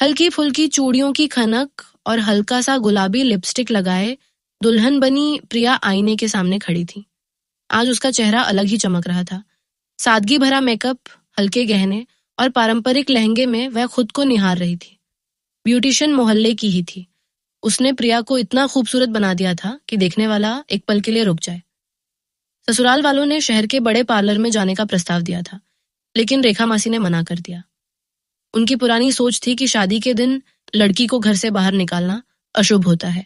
हल्की फुल्की चूड़ियों की खनक और हल्का सा गुलाबी लिपस्टिक लगाए दुल्हन बनी प्रिया आईने के सामने खड़ी थी। आज उसका चेहरा अलग ही चमक रहा था। सादगी भरा मेकअप, हल्के गहने और पारंपरिक लहंगे में वह खुद को निहार रही थी। ब्यूटिशियन मोहल्ले की ही थी। उसने प्रिया को इतना खूबसूरत बना दिया था कि देखने वाला एक पल के लिए रुक जाए। ससुराल वालों ने शहर के बड़े पार्लर में जाने का प्रस्ताव दिया था, लेकिन रेखा मासी ने मना कर दिया। उनकी पुरानी सोच थी कि शादी के दिन लड़की को घर से बाहर निकालना अशुभ होता है।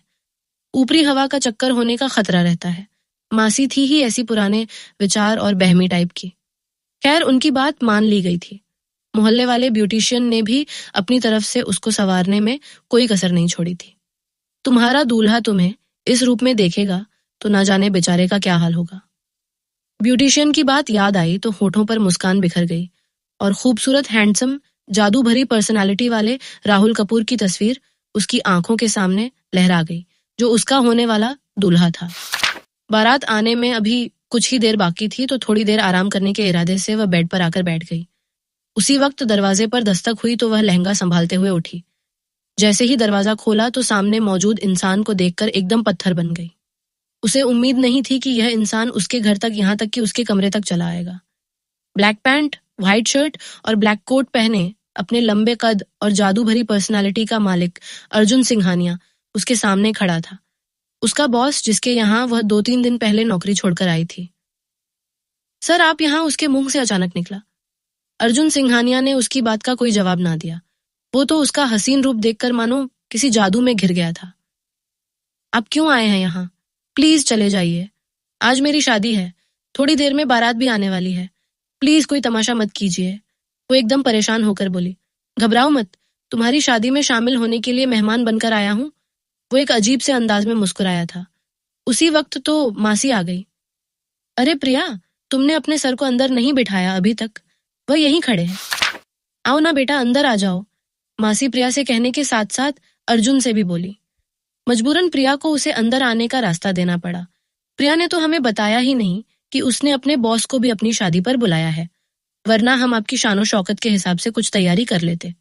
ऊपरी हवा का चक्कर होने का खतरा रहता है। मासी थी ही ऐसी पुराने विचार और बहमी टाइप की। खैर, उनकी बात मान ली गई थी। मोहल्ले वाले ब्यूटिशियन ने भी अपनी तरफ से उसको संवारने में कोई कसर नहीं छोड़ी थी। तुम्हारा दूल्हा तुम्हें इस रूप में देखेगा तो ना जाने बेचारे का क्या हाल होगा। ब्यूटिशियन की बात याद आई तो होठों पर मुस्कान बिखर गई और खूबसूरत, हैंडसम, जादू भरी पर्सनालिटी वाले राहुल कपूर की तस्वीर उसकी आंखों के सामने लहरा गई, जो उसका होने वाला दूल्हा था। बारात आने में अभी कुछ ही देर बाकी थी तो थोड़ी देर आराम करने के इरादे से वह बेड पर आकर बैठ गई। उसी वक्त दरवाजे पर दस्तक हुई तो वह लहंगा संभालते हुए उठी। जैसे ही दरवाजा खोला तो सामने मौजूद इंसान को देखकर एकदम पत्थर बन गई। उसे उम्मीद नहीं थी कि यह इंसान उसके घर तक, यहाँ तक कि उसके कमरे तक चला आएगा। ब्लैक पैंट, व्हाइट शर्ट और ब्लैक कोट पहने अपने लंबे कद और जादू भरी पर्सनालिटी का मालिक अर्जुन सिंघानिया उसके सामने खड़ा था। उसका बॉस, जिसके यहाँ वह 2-3 दिन पहले नौकरी छोड़कर आई थी। सर, आप यहाँ, उसके मुंह से अचानक निकला। अर्जुन सिंघानिया ने उसकी बात का कोई जवाब ना दिया। वो तो उसका हसीन रूप देखकर मानो किसी जादू में घिर गया था। आप क्यों आए हैं यहाँ? प्लीज चले जाइए। आज मेरी शादी है, थोड़ी देर में बारात भी आने वाली है। प्लीज कोई तमाशा मत कीजिए। वो एकदम परेशान होकर बोली। घबराओ मत, तुम्हारी शादी में शामिल होने के लिए मेहमान बनकर आया हूँ। वो एक अजीब से अंदाज में मुस्कुराया था। उसी वक्त तो मासी आ गई। अरे प्रिया, तुमने अपने सर को अंदर नहीं बिठाया अभी तक, वह यहीं खड़े हैं। आओ ना बेटा, अंदर आ जाओ। मासी प्रिया से कहने के साथ साथ अर्जुन से भी बोली। मजबूरन प्रिया को उसे अंदर आने का रास्ता देना पड़ा। प्रिया ने तो हमें बताया ही नहीं कि उसने अपने बॉस को भी अपनी शादी पर बुलाया है, वरना हम आपकी शानो शौकत के हिसाब से कुछ तैयारी कर लेते।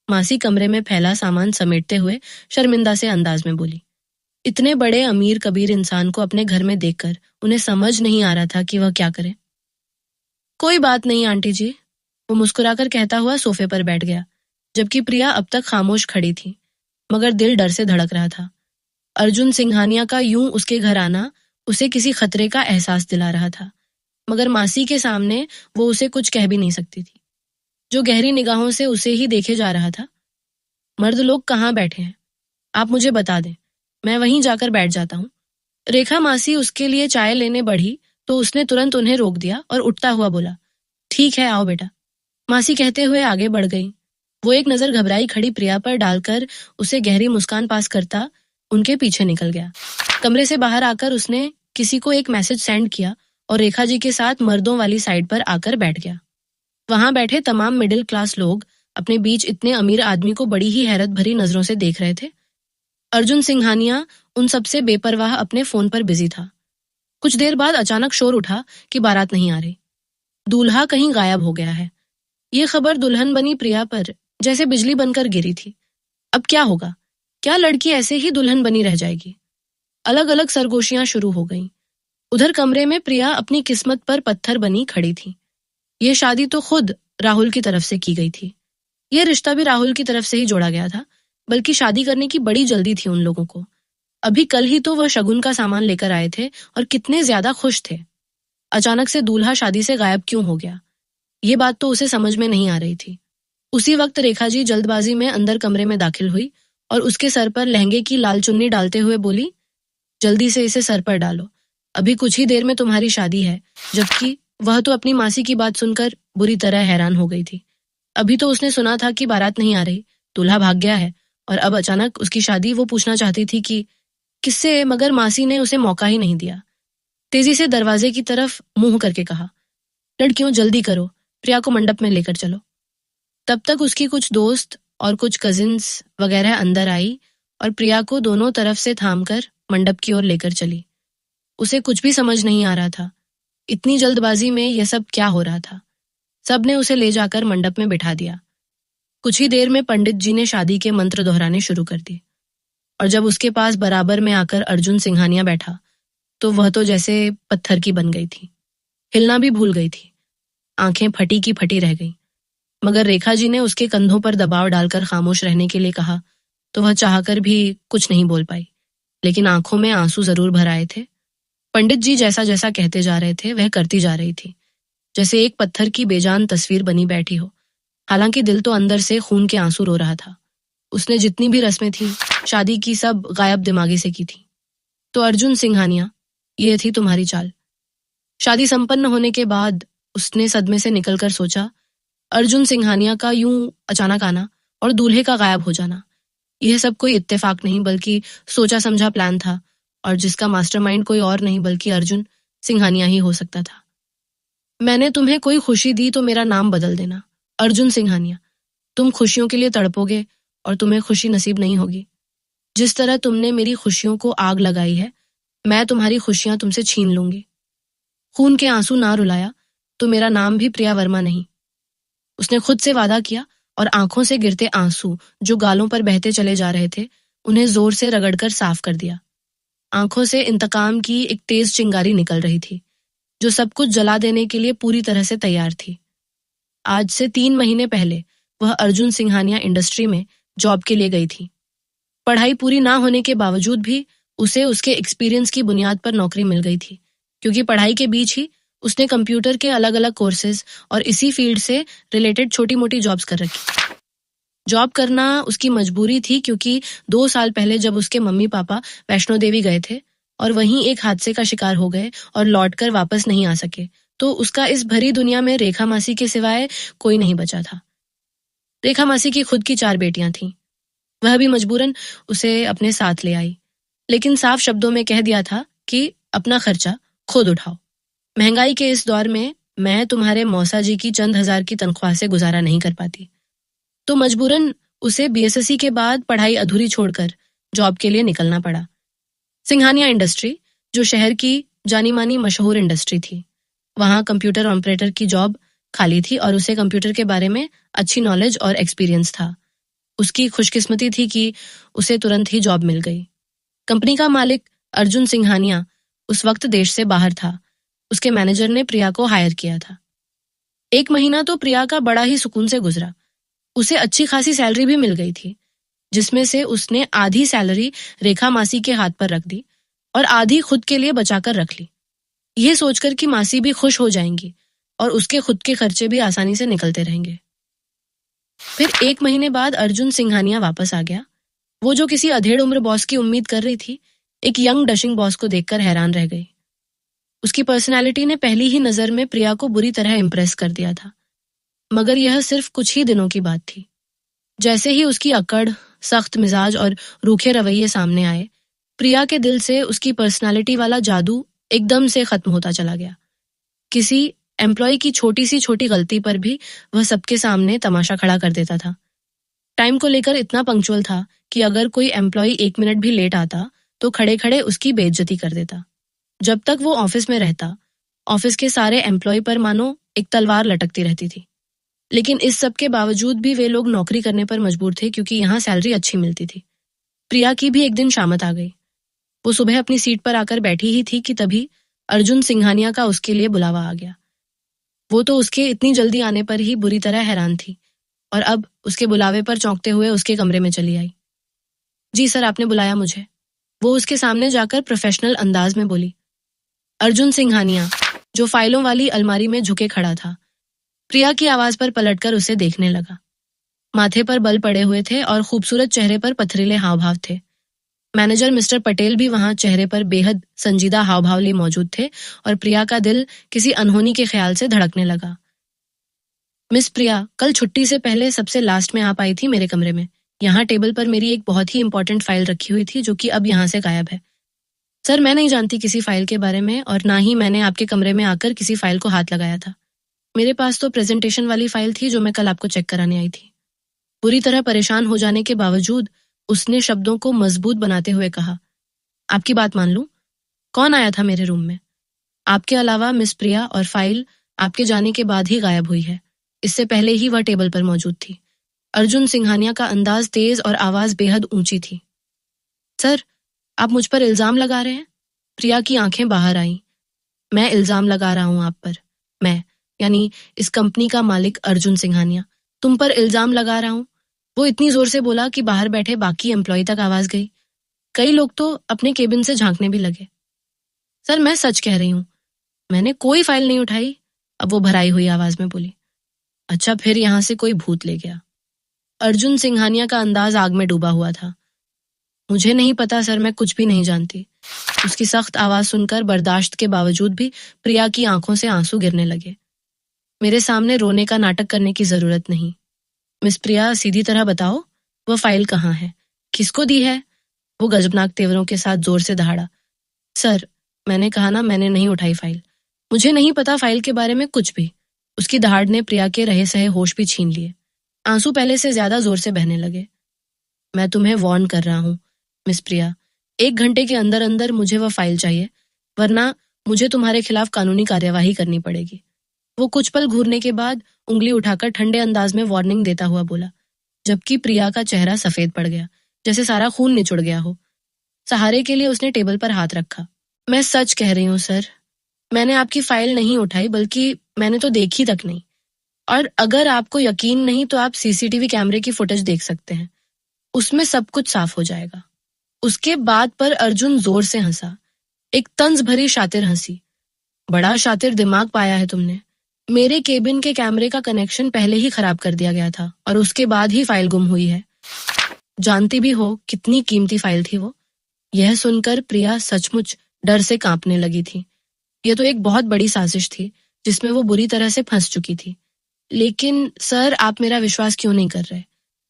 मासी कमरे में फैला सामान समेटते हुए शर्मिंदा से अंदाज में बोली। इतने बड़े अमीर कबीर इंसान को अपने घर में देखकर उन्हें समझ नहीं आ रहा था कि वह क्या करे। कोई बात नहीं आंटी जी, वो मुस्कुराकर कहता हुआ सोफे पर बैठ गया, जबकि प्रिया अब तक खामोश खड़ी थी, मगर दिल डर से धड़क रहा था। अर्जुन सिंघानिया का यूं उसके घर आना उसे किसी खतरे का एहसास दिला रहा था, मगर मासी के सामने वो उसे कुछ कह भी नहीं सकती थी, जो गहरी निगाहों से उसे ही देखे जा रहा था। मर्द लोग कहाँ बैठे हैं? आप मुझे बता दें, मैं वहीं जाकर बैठ जाता हूँ। रेखा मासी उसके लिए चाय लेने बढ़ी तो उसने तुरंत उन्हें रोक दिया और उठता हुआ बोला, ठीक है, आओ बेटा। मासी कहते हुए आगे बढ़ गई। वो एक नजर घबराई खड़ी प्रिया पर डालकर उसे गहरी मुस्कान पास करता उनके पीछे निकल गया। कमरे से बाहर आकर उसने किसी को एक मैसेज सेंड किया और रेखा जी के साथ मर्दों वाली साइड पर आकर बैठ गया। वहां बैठे तमाम मिडिल क्लास लोग अपने बीच इतने अमीर आदमी को बड़ी ही हैरत भरी नजरों से देख रहे थे। अर्जुन सिंघानिया उन सबसे बेपरवाह अपने फोन पर बिजी था। कुछ देर बाद अचानक शोर उठा कि बारात नहीं आ रही। दूल्हा कहीं गायब हो गया है। ये खबर दुल्हन बनी प्रिया पर जैसे बिजली बनकर गिरी थी। अब क्या होगा? क्या लड़की ऐसे ही दुल्हन बनी रह जाएगी? अलग अलग सरगोशियां शुरू हो गईं। उधर कमरे में प्रिया अपनी किस्मत पर पत्थर बनी खड़ी थी। ये शादी तो खुद राहुल की तरफ से की गई थी। यह रिश्ता भी राहुल की तरफ से ही जोड़ा गया था, बल्कि शादी करने की बड़ी जल्दी थी उन लोगों को। अभी कल ही तो वह शगुन का सामान लेकर आए थे और कितने ज्यादा खुश थे। अचानक से दूल्हा शादी से गायब क्यों हो गया? ये बात तो उसे समझ में नहीं आ रही थी। उसी वक्त रेखा जी जल्दबाजी में अंदर कमरे में दाखिल हुई और उसके सर पर लहंगे की लाल चुन्नी डालते हुए बोली, जल्दी से इसे सर पर डालो, अभी कुछ ही देर में तुम्हारी शादी है। जबकि वह तो अपनी मासी की बात सुनकर बुरी तरह हैरान हो गई थी। अभी तो उसने सुना था कि बारात नहीं आ रही, दूल्हा भाग गया है, और अब अचानक उसकी शादी। वो पूछना चाहती थी कि किससे, मगर मासी ने उसे मौका ही नहीं दिया। तेजी से दरवाजे की तरफ मुंह करके कहा, लड़कियों जल्दी करो, प्रिया को मंडप में लेकर चलो। तब तक उसकी कुछ दोस्त और कुछ कजिन्स वगैरह अंदर आई और प्रिया को दोनों तरफ से थामकर मंडप की ओर लेकर चली। उसे कुछ भी समझ नहीं आ रहा था, इतनी जल्दबाजी में यह सब क्या हो रहा था। सब ने उसे ले जाकर मंडप में बिठा दिया। कुछ ही देर में पंडित जी ने शादी के मंत्र दोहराने शुरू कर दिए और जब उसके पास बराबर में आकर अर्जुन सिंघानिया बैठा तो वह तो जैसे पत्थर की बन गई थी, हिलना भी भूल गई थी, आंखें फटी की फटी रह गईं। मगर रेखा जी ने उसके कंधों पर दबाव डालकर खामोश रहने के लिए कहा तो वह चाहकर भी कुछ नहीं बोल पाई, लेकिन आंखों में आंसू जरूर भर आए थे। पंडित जी जैसा जैसा कहते जा रहे थे वह करती जा रही थी, जैसे एक पत्थर की बेजान तस्वीर बनी बैठी हो। हालांकि दिल तो अंदर से खून के आंसू रो रहा था। उसने जितनी भी रस्में थी शादी की सब गायब दिमागी से की थी। तो अर्जुन सिंघानिया, ये थी तुम्हारी चाल। शादी संपन्न होने के बाद उसने सदमे से निकलकर सोचा, अर्जुन सिंघानिया का यूं अचानक आना और दूल्हे का गायब हो जाना, यह सब कोई इत्तेफाक नहीं बल्कि सोचा समझा प्लान था और जिसका मास्टरमाइंड कोई और नहीं बल्कि अर्जुन सिंघानिया ही हो सकता था। मैंने तुम्हें कोई खुशी दी तो मेरा नाम बदल देना, अर्जुन सिंघानिया। तुम खुशियों के लिए तड़पोगे और तुम्हें खुशी नसीब नहीं होगी। जिस तरह तुमने मेरी खुशियों को आग लगाई है, मैं तुम्हारी खुशियां तुमसे छीन लूंगी। खून के आंसू ना रुलाया तो मेरा नाम भी प्रिया वर्मा नहीं। उसने खुद से वादा किया और आंखों से गिरते आंसू जो गालों पर बहते चले जा रहे थे उन्हें जोर से रगड़कर साफ कर दिया। आंखों से इंतकाम की एक तेज चिंगारी निकल रही थी जो सब कुछ जला देने के लिए पूरी तरह से तैयार थी। आज से 3 महीने पहले वह अर्जुन सिंघानिया इंडस्ट्री में जॉब के लिए गई थी। पढ़ाई पूरी ना होने के बावजूद भी उसे उसके एक्सपीरियंस की बुनियाद पर नौकरी मिल गई थी, क्योंकि पढ़ाई के बीच ही उसने कंप्यूटर के अलग अलग कोर्सेज और इसी फील्ड से रिलेटेड छोटी मोटी जॉब्स कर रखी। जॉब करना उसकी मजबूरी थी क्योंकि 2 साल पहले जब उसके मम्मी पापा वैष्णो देवी गए थे और वहीं एक हादसे का शिकार हो गए और लौटकर वापस नहीं आ सके, तो उसका इस भरी दुनिया में रेखा मासी के सिवाय कोई नहीं बचा था। रेखा मासी की खुद की 4 बेटियां थीं। वह भी मजबूरन उसे अपने साथ ले आई, लेकिन साफ शब्दों में कह दिया था कि अपना खर्चा खुद उठाओ। महंगाई के इस दौर में मैं तुम्हारे मौसा जी की चंद हजार की तनख्वाह से गुजारा नहीं कर पाती, तो मजबूरन उसे बीएसएससी के बाद पढ़ाई अधूरी छोड़कर जॉब के लिए निकलना पड़ा। सिंघानिया इंडस्ट्री जो शहर की जानी मानी मशहूर इंडस्ट्री थी, वहां कंप्यूटर ऑपरेटर की जॉब खाली थी और उसे कंप्यूटर के बारे में अच्छी नॉलेज और एक्सपीरियंस था। उसकी खुशकिस्मती थी कि उसे तुरंत ही जॉब मिल गई। कंपनी का मालिक अर्जुन सिंघानिया उस वक्त देश से बाहर था। उसके मैनेजर ने प्रिया को हायर किया था। 1 महीना तो प्रिया का बड़ा ही सुकून से गुजरा। उसे अच्छी खासी सैलरी भी मिल गई थी, जिसमें से उसने आधी सैलरी रेखा मासी के हाथ पर रख दी और आधी खुद के लिए बचाकर रख ली, यह सोचकर कि मासी भी खुश हो जाएंगी और उसके खुद के खर्चे भी आसानी से निकलते रहेंगे। फिर 1 महीने बाद अर्जुन सिंघानिया वापस आ गया। वो जो किसी अधेड़ उम्र बॉस की उम्मीद कर रही थी, एक यंग डशिंग बॉस को देखकर हैरान रह गई। उसकी पर्सनालिटी ने पहली ही नजर में प्रिया को बुरी तरह इंप्रेस कर दिया था, मगर यह सिर्फ कुछ ही दिनों की बात थी। जैसे ही उसकी अकड़, सख्त मिजाज और रूखे रवैये सामने आए, प्रिया के दिल से उसकी पर्सनालिटी वाला जादू एकदम से खत्म होता चला गया। किसी एम्प्लॉय की छोटी सी छोटी गलती पर भी वह सबके सामने तमाशा खड़ा कर देता था। टाइम को लेकर इतना पंक्चुअल था कि अगर कोई एम्प्लॉय 1 मिनट भी लेट आता तो खड़े खड़े उसकी बेइज्जती कर देता। जब तक वो ऑफिस में रहता, ऑफिस के सारे एम्प्लॉय पर मानो एक तलवार लटकती रहती थी। लेकिन इस सब के बावजूद भी वे लोग नौकरी करने पर मजबूर थे क्योंकि यहाँ सैलरी अच्छी मिलती थी। प्रिया की भी एक दिन शामत आ गई। वो सुबह अपनी सीट पर आकर बैठी ही थी कि तभी अर्जुन सिंघानिया का उसके लिए बुलावा आ गया। वो तो उसके इतनी जल्दी आने पर ही बुरी तरह हैरान थी और अब उसके बुलावे पर चौंकते हुए उसके कमरे में चली आई। जी सर, आपने बुलाया मुझे, वो उसके सामने जाकर प्रोफेशनल अंदाज में बोली। अर्जुन सिंघानिया जो फाइलों वाली अलमारी में झुके खड़ा था, प्रिया की आवाज पर पलटकर उसे देखने लगा। माथे पर बल पड़े हुए थे और खूबसूरत चेहरे पर पथरीले हाव भाव थे। मैनेजर मिस्टर पटेल भी वहां चेहरे पर बेहद संजीदा हाव भाव लिए मौजूद थे और प्रिया का दिल किसी अनहोनी के ख्याल से धड़कने लगा। मिस प्रिया कल छुट्टी से पहले सबसे लास्ट में आप आई थी मेरे कमरे में। यहाँ टेबल पर मेरी एक बहुत ही इंपॉर्टेंट फाइल रखी हुई थी जो कि अब यहाँ से गायब है। सर, मैं नहीं जानती किसी फाइल के बारे में और ना ही मैंने आपके कमरे में आकर किसी फाइल को हाथ लगाया था। मेरे पास तो प्रेजेंटेशन वाली फाइल थी जो मैं कल आपको चेक कराने आई थी। पूरी तरह परेशान हो जाने के बावजूद उसने शब्दों को मजबूत बनाते हुए कहा, आपकी बात मान लूं? कौन आया था मेरे रूम में? आपके अलावा मिस प्रिया, और फाइल आपके जाने के बाद ही गायब हुई है। इससे पहले ही वह टेबल पर मौजूद थी। अर्जुन सिंघानिया का अंदाज तेज और आवाज बेहद ऊंची थी। सर, आप मुझ पर इल्जाम लगा रहे हैं? प्रिया की आंखें बाहर आईं। मैं इल्जाम लगा रहा हूं आप पर। मैं, यानी इस कंपनी का मालिक अर्जुन सिंघानिया, तुम पर इल्जाम लगा रहा हूं। वो इतनी जोर से बोला कि बाहर बैठे बाकी एम्प्लॉय तक आवाज गई। कई लोग तो अपने केबिन से झांकने भी लगे। सर, मैं सच कह रही हूं, मैंने कोई फाइल नहीं उठाई। अब वो भराई हुई आवाज में बोली। अच्छा, फिर यहां से कोई भूत ले गया। अर्जुन सिंघानिया का अंदाज आग में डूबा हुआ था। मुझे नहीं पता सर, मैं कुछ भी नहीं जानती। उसकी सख्त आवाज सुनकर बर्दाश्त के बावजूद भी प्रिया की आंखों से आंसू गिरने लगे। मेरे सामने रोने का नाटक करने की जरूरत नहीं। मिस प्रिया, सीधी तरह बताओ, वो फाइल कहाँ है? किसको दी है? वो गजबनाक तेवरों के साथ जोर से दहाड़ा। सर, मैंने कहा ना, मैंने नहीं उठाई फाइल। मुझे नहीं पता फाइल के बारे में कुछ भी। उसकी दहाड़ ने प्रिया के रहे सहे होश भी छीन लिए। आंसू पहले से ज्यादा जोर से बहने लगे। मैं तुम्हें वार्न कर रहा हूं मिस प्रिया, 1 घंटे के अंदर अंदर मुझे वह फाइल चाहिए, वरना मुझे तुम्हारे खिलाफ कानूनी कार्यवाही करनी पड़ेगी। वो कुछ पल घूरने के बाद उंगली उठाकर ठंडे अंदाज में वार्निंग देता हुआ बोला, जबकि प्रिया का चेहरा सफेद पड़ गया, जैसे सारा खून निचुड़ गया हो। सहारे के लिए उसने टेबल पर हाथ रखा। मैं सच कह रही हूँ सर, मैंने आपकी फाइल नहीं उठाई, बल्कि मैंने तो देखी तक नहीं। और अगर आपको यकीन नहीं तो आप सीसीटीवी कैमरे की फुटेज देख सकते हैं, उसमें सब कुछ साफ हो जाएगा। उसके बाद पर अर्जुन जोर से हंसा, एक तंज भरी शातिर हंसी। बड़ा शातिर दिमाग पाया है तुमने। मेरे केबिन के कैमरे का कनेक्शन पहले ही खराब कर दिया गया था और उसके बाद ही फाइल गुम हुई है। जानती भी हो कितनी कीमती फाइल थी वो। यह सुनकर प्रिया सचमुच डर से कांपने लगी थी। यह तो एक बहुत बड़ी साजिश थी जिसमें वो बुरी तरह से फंस चुकी थी। लेकिन सर, आप मेरा विश्वास क्यों नहीं कर रहे?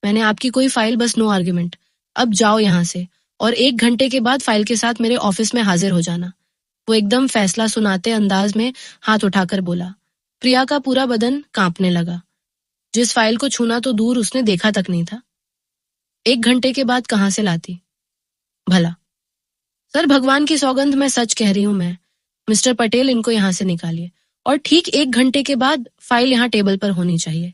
मैंने आपकी कोई फाइल, बस नो आर्ग्यूमेंट। अब जाओ यहाँ से और 1 घंटे के बाद फाइल के साथ मेरे ऑफिस में हाजिर हो जाना। वो एकदम फैसला सुनाते अंदाज में हाथ उठाकर बोला। प्रिया का पूरा बदन कांपने लगा। जिस फाइल को छूना तो दूर, उसने देखा तक नहीं था। 1 घंटे के बाद कहाँ से लाती भला? सर, भगवान की सौगंध, मैं सच कह रही हूँ। मैं, मिस्टर पटेल, इनको यहाँ से निकालिए और ठीक 1 घंटे के बाद फाइल यहाँ टेबल पर होनी चाहिए।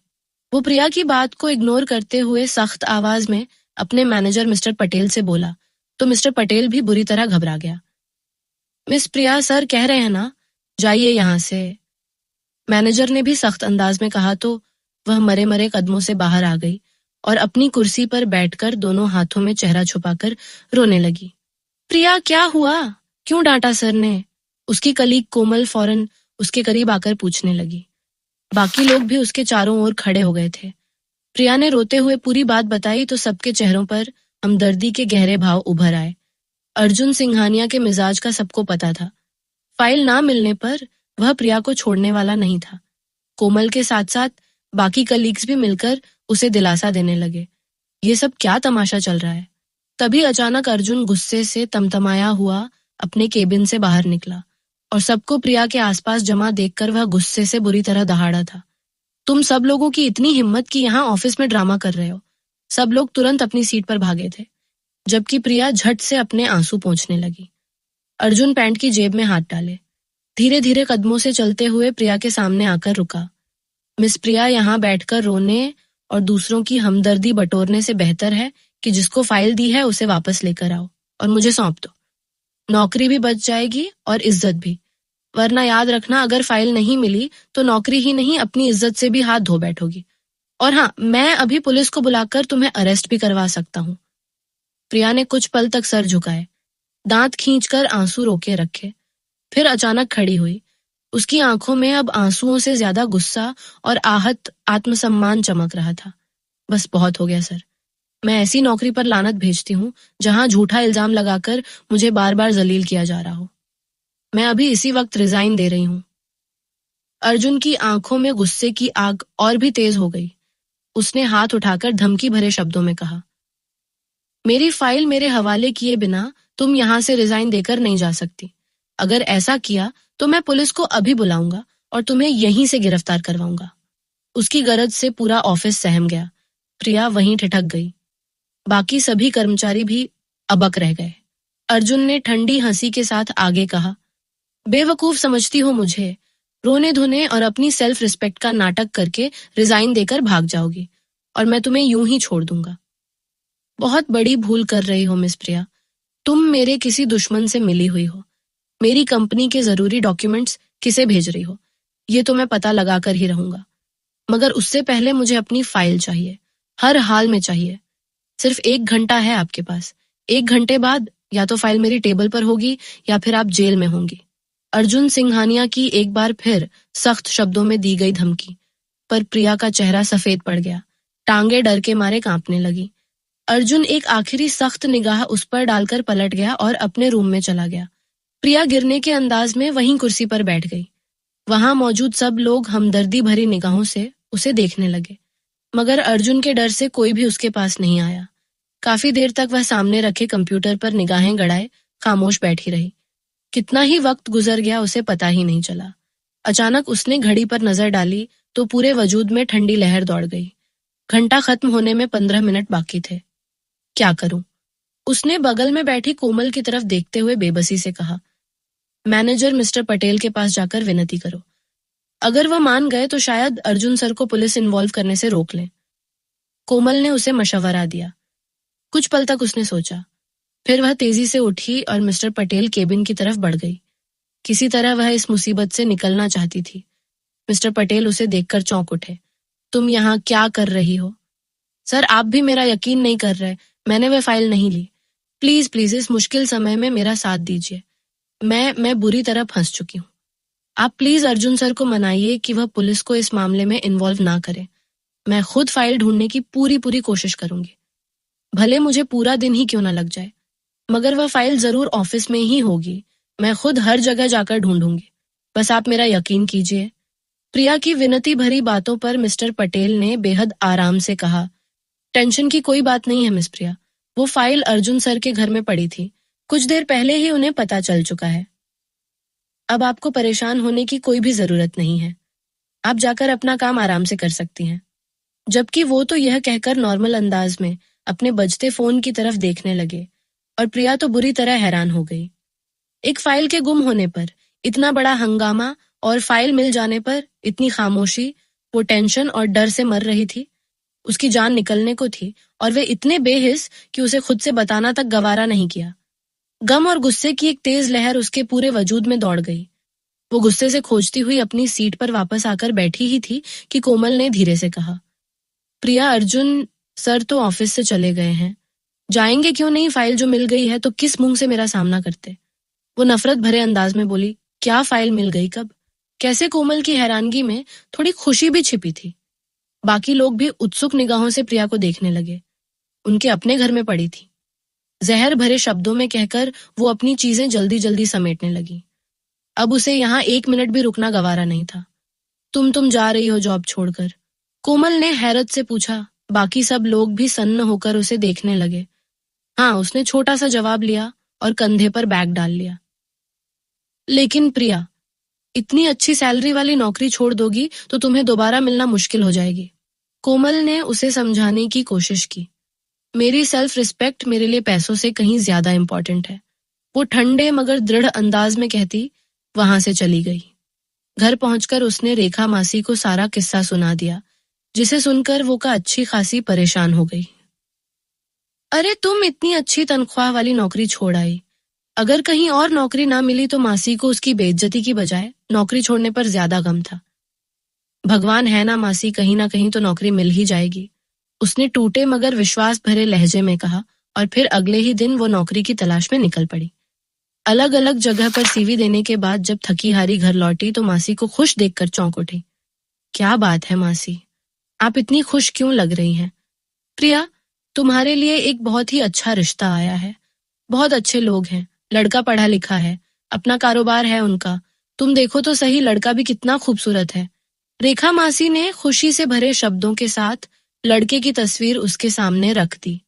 वो प्रिया की बात को इग्नोर करते हुए सख्त आवाज में अपने मैनेजर मिस्टर पटेल से बोला, तो मिस्टर पटेल भी बुरी तरह घबरा गया। मिस प्रिया, सर कह रहे हैं ना, जाइए यहाँ से। मैनेजर ने भी सख्त अंदाज में कहा तो वह मरे मरे कदमों से बाहर आ गई और अपनी कुर्सी पर बैठकर दोनों हाथों में चेहरा छुपाकर रोने लगी। प्रिया, क्या हुआ? क्यों डांटा सर ने? उसकी कलीग कोमल फौरन उसके करीब आकर पूछने लगी। बाकी लोग भी उसके चारों ओर खड़े हो गए थे। प्रिया ने रोते हुए पूरी बात बताई तो सबके चेहरों पर हमदर्दी के गहरे भाव उभर आए। अर्जुन सिंघानिया के मिजाज का सबको पता था। फाइल ना मिलने पर वह प्रिया को छोड़ने वाला नहीं था। कोमल के साथ साथ बाकी कलीग्स भी मिलकर उसे दिलासा देने लगे। ये सब क्या तमाशा चल रहा है? तभी अचानक अर्जुन गुस्से से तमतमाया हुआ अपने केबिन से बाहर निकला और सबको प्रिया के आसपास जमा देखकर वह गुस्से से बुरी तरह दहाड़ा था। तुम सब लोगों की इतनी हिम्मत कि यहाँ ऑफिस में ड्रामा कर रहे हो। सब लोग तुरंत अपनी सीट पर भागे थे, जबकि प्रिया झट से अपने आंसू पोंछने लगी। अर्जुन पैंट की जेब में हाथ डाले, धीरे धीरे कदमों से चलते हुए प्रिया के सामने आकर रुका। मिस प्रिया, यहाँ बैठकर रोने और दूसरों की हमदर्दी बटोरने से बेहतर है कि जिसको फाइल दी है उसे वापस लेकर आओ और मुझे सौंप दो। नौकरी भी बच जाएगी और इज्जत भी। वरना याद रखना, अगर फाइल नहीं मिली तो नौकरी ही नहीं, अपनी इज्जत से भी हाथ धो बैठोगी। और हाँ, मैं अभी पुलिस को बुलाकर तुम्हें अरेस्ट भी करवा सकता हूँ। प्रिया ने कुछ पल तक सर झुकाए, दांत खींचकर आंसू रोके रखे, फिर अचानक खड़ी हुई। उसकी आंखों में अब आंसुओं से ज्यादा गुस्सा और आहत आत्मसम्मान चमक रहा था। बस बहुत हो गया सर, मैं ऐसी नौकरी पर लानत भेजती हूँ जहां झूठा इल्जाम लगाकर मुझे बार बार जलील किया जा रहा हो। मैं अभी इसी वक्त रिजाइन दे रही हूँ। अर्जुन की आंखों में गुस्से की आग और भी तेज हो गई। उसने हाथ उठाकर धमकी भरे शब्दों में कहा, मेरी फाइल मेरे हवाले किए बिना तुम यहाँ से रिजाइन देकर नहीं जा सकती। अगर ऐसा किया तो मैं पुलिस को अभी बुलाऊंगा और तुम्हें यहीं से गिरफ्तार करवाऊंगा। उसकी गरज से पूरा ऑफिस सहम गया। प्रिया वहीं ठिठक गई। बाकी सभी कर्मचारी भी अबक रह गए। अर्जुन ने ठंडी हंसी के साथ आगे कहा, बेवकूफ समझती हो मुझे? रोने धोने और अपनी सेल्फ रिस्पेक्ट का नाटक करके रिजाइन देकर भाग जाओगी। और मैं तुम्हें यूं ही छोड़ दूंगा। बहुत बड़ी भूल कर रही हो मिस प्रिया। तुम मेरे किसी दुश्मन से मिली हुई हो। मेरी कंपनी के जरूरी डॉक्यूमेंट्स किसे भेज रही हो, ये तो मैं पता लगा कर ही रहूंगा। मगर उससे पहले मुझे अपनी फाइल चाहिए, हर हाल में चाहिए। सिर्फ 1 घंटा है आपके पास। 1 घंटे बाद या तो फाइल मेरी टेबल पर होगी या फिर आप जेल में होंगी। अर्जुन सिंघानिया की एक बार फिर सख्त शब्दों में दी गई धमकी पर प्रिया का चेहरा सफेद पड़ गया। टांगे डर के मारे कांपने लगी। अर्जुन एक आखिरी सख्त निगाह उस पर डालकर पलट गया और अपने रूम में चला गया। प्रिया गिरने के अंदाज में वहीं कुर्सी पर बैठ गई। वहां मौजूद सब लोग हमदर्दी भरी निगाहों से उसे देखने लगे, मगर अर्जुन के डर से कोई भी उसके पास नहीं आया। काफी देर तक वह सामने रखे कंप्यूटर पर निगाहें गड़ाए खामोश बैठी रही। कितना ही वक्त गुजर गया उसे पता ही नहीं चला। अचानक उसने घड़ी पर नजर डाली तो पूरे वजूद में ठंडी लहर दौड़ गई। घंटा खत्म होने में 15 मिनट बाकी थे। क्या करूं? उसने बगल में बैठी कोमल की तरफ देखते हुए बेबसी से कहा। मैनेजर मिस्टर पटेल के पास जाकर विनती करो। अगर वह मान गए तो शायद अर्जुन सर को पुलिस इन्वॉल्व करने से रोक लें। कोमल ने उसे मशवरा दिया। कुछ पल तक उसने सोचा, फिर वह तेजी से उठी और मिस्टर पटेल केबिन की तरफ बढ़ गई। किसी तरह वह इस मुसीबत से निकलना चाहती थी। मिस्टर पटेल उसे देखकर चौंक उठे। तुम यहाँ क्या कर रही हो? सर, आप भी मेरा यकीन नहीं कर रहे। मैंने वह फाइल नहीं ली। प्लीज प्लीज इस मुश्किल समय में मेरा साथ दीजिए। मैं बुरी तरह फंस चुकी हूँ। आप प्लीज अर्जुन सर को मनाइए कि वह पुलिस को इस मामले में इन्वॉल्व ना करे। मैं खुद फाइल ढूंढने की पूरी कोशिश करूंगी, भले मुझे पूरा दिन ही क्यों ना लग जाए। मगर वह फाइल जरूर ऑफिस में ही होगी। मैं खुद हर जगह जाकर ढूंढूंगी। बस आप मेरा यकीन कीजिए। प्रिया की विनती भरी बातों पर मिस्टर पटेल ने बेहद आराम से कहा, टेंशन की कोई बात नहीं है मिस प्रिया। वो फाइल अर्जुन सर के घर में पड़ी थी। कुछ देर पहले ही उन्हें पता चल चुका है। अब आपको परेशान होने की कोई भी जरूरत नहीं है। आप जाकर अपना काम आराम से कर सकती हैं। जबकि वो तो यह कहकर नॉर्मल अंदाज में अपने बजते फोन की तरफ देखने लगे और प्रिया तो बुरी तरह हैरान हो गई। एक फाइल के गुम होने पर इतना बड़ा हंगामा और फाइल मिल जाने पर इतनी खामोशी। वो टेंशन और डर से मर रही थी। उसकी जान निकलने को थी और वे इतने बेहिस कि उसे खुद से बताना तक गवारा नहीं किया। गम और गुस्से की एक तेज लहर उसके पूरे वजूद में दौड़ गई। वो गुस्से से खोजती हुई अपनी सीट पर वापस आकर बैठी ही थी कि कोमल ने धीरे से कहा, प्रिया, अर्जुन सर तो ऑफिस से चले गए हैं। जाएंगे क्यों नहीं? फाइल जो मिल गई है तो किस मुंह से मेरा सामना करते? वो नफरत भरे अंदाज में बोली, क्या फाइल मिल गई? कब? कैसे? कोमल की हैरानगी में थोड़ी खुशी भी छिपी थी। बाकी लोग भी उत्सुक निगाहों से प्रिया को देखने लगे। उनके अपने घर में पड़ी थी। जहर भरे शब्दों में कहकर वो अपनी चीजें जल्दी जल्दी समेटने लगी। अब उसे यहाँ 1 मिनट भी रुकना गवारा नहीं था। तुम जा रही हो जॉब छोड़कर? कोमल ने हैरत से पूछा। बाकी सब लोग भी सन्न होकर उसे देखने लगे। हाँ, उसने छोटा सा जवाब लिया और कंधे पर बैग डाल लिया। लेकिन प्रिया, इतनी अच्छी सैलरी वाली नौकरी छोड़ दोगी तो तुम्हें दोबारा मिलना मुश्किल हो जाएगी। कोमल ने उसे समझाने की कोशिश की। मेरी सेल्फ रिस्पेक्ट मेरे लिए पैसों से कहीं ज्यादा इंपॉर्टेंट है, वो ठंडे मगर दृढ़ अंदाज में कहती वहां से चली गई। घर पहुंचकर उसने रेखा मासी को सारा किस्सा सुना दिया, जिसे सुनकर वो का अच्छी खासी परेशान हो गई। अरे, तुम इतनी अच्छी तनख्वाह वाली नौकरी छोड़ आई। अगर कहीं और नौकरी ना मिली तो मासी को उसकी बेइज्जती की बजाय नौकरी छोड़ने पर ज्यादा गम था। भगवान है ना मासी, कहीं ना कहीं तो नौकरी मिल ही जाएगी, उसने टूटे मगर विश्वास भरे लहजे में कहा और फिर अगले ही दिन वो नौकरी की तलाश में निकल पड़ी। अलग अलग जगह पर सीवी देने के बाद जब थकी हारी घर लौटी तो मासी को खुश देखकर चौंक उठी। क्या बात है मासी, आप इतनी खुश क्यों लग रही हैं? प्रिया, तुम्हारे लिए एक बहुत ही अच्छा रिश्ता आया है। बहुत अच्छे लोग हैं, लड़का पढ़ा लिखा है, अपना कारोबार है उनका। तुम देखो तो सही, लड़का भी कितना खूबसूरत है। रेखा मासी ने खुशी से भरे शब्दों के साथ लड़के की तस्वीर उसके सामने रख दी।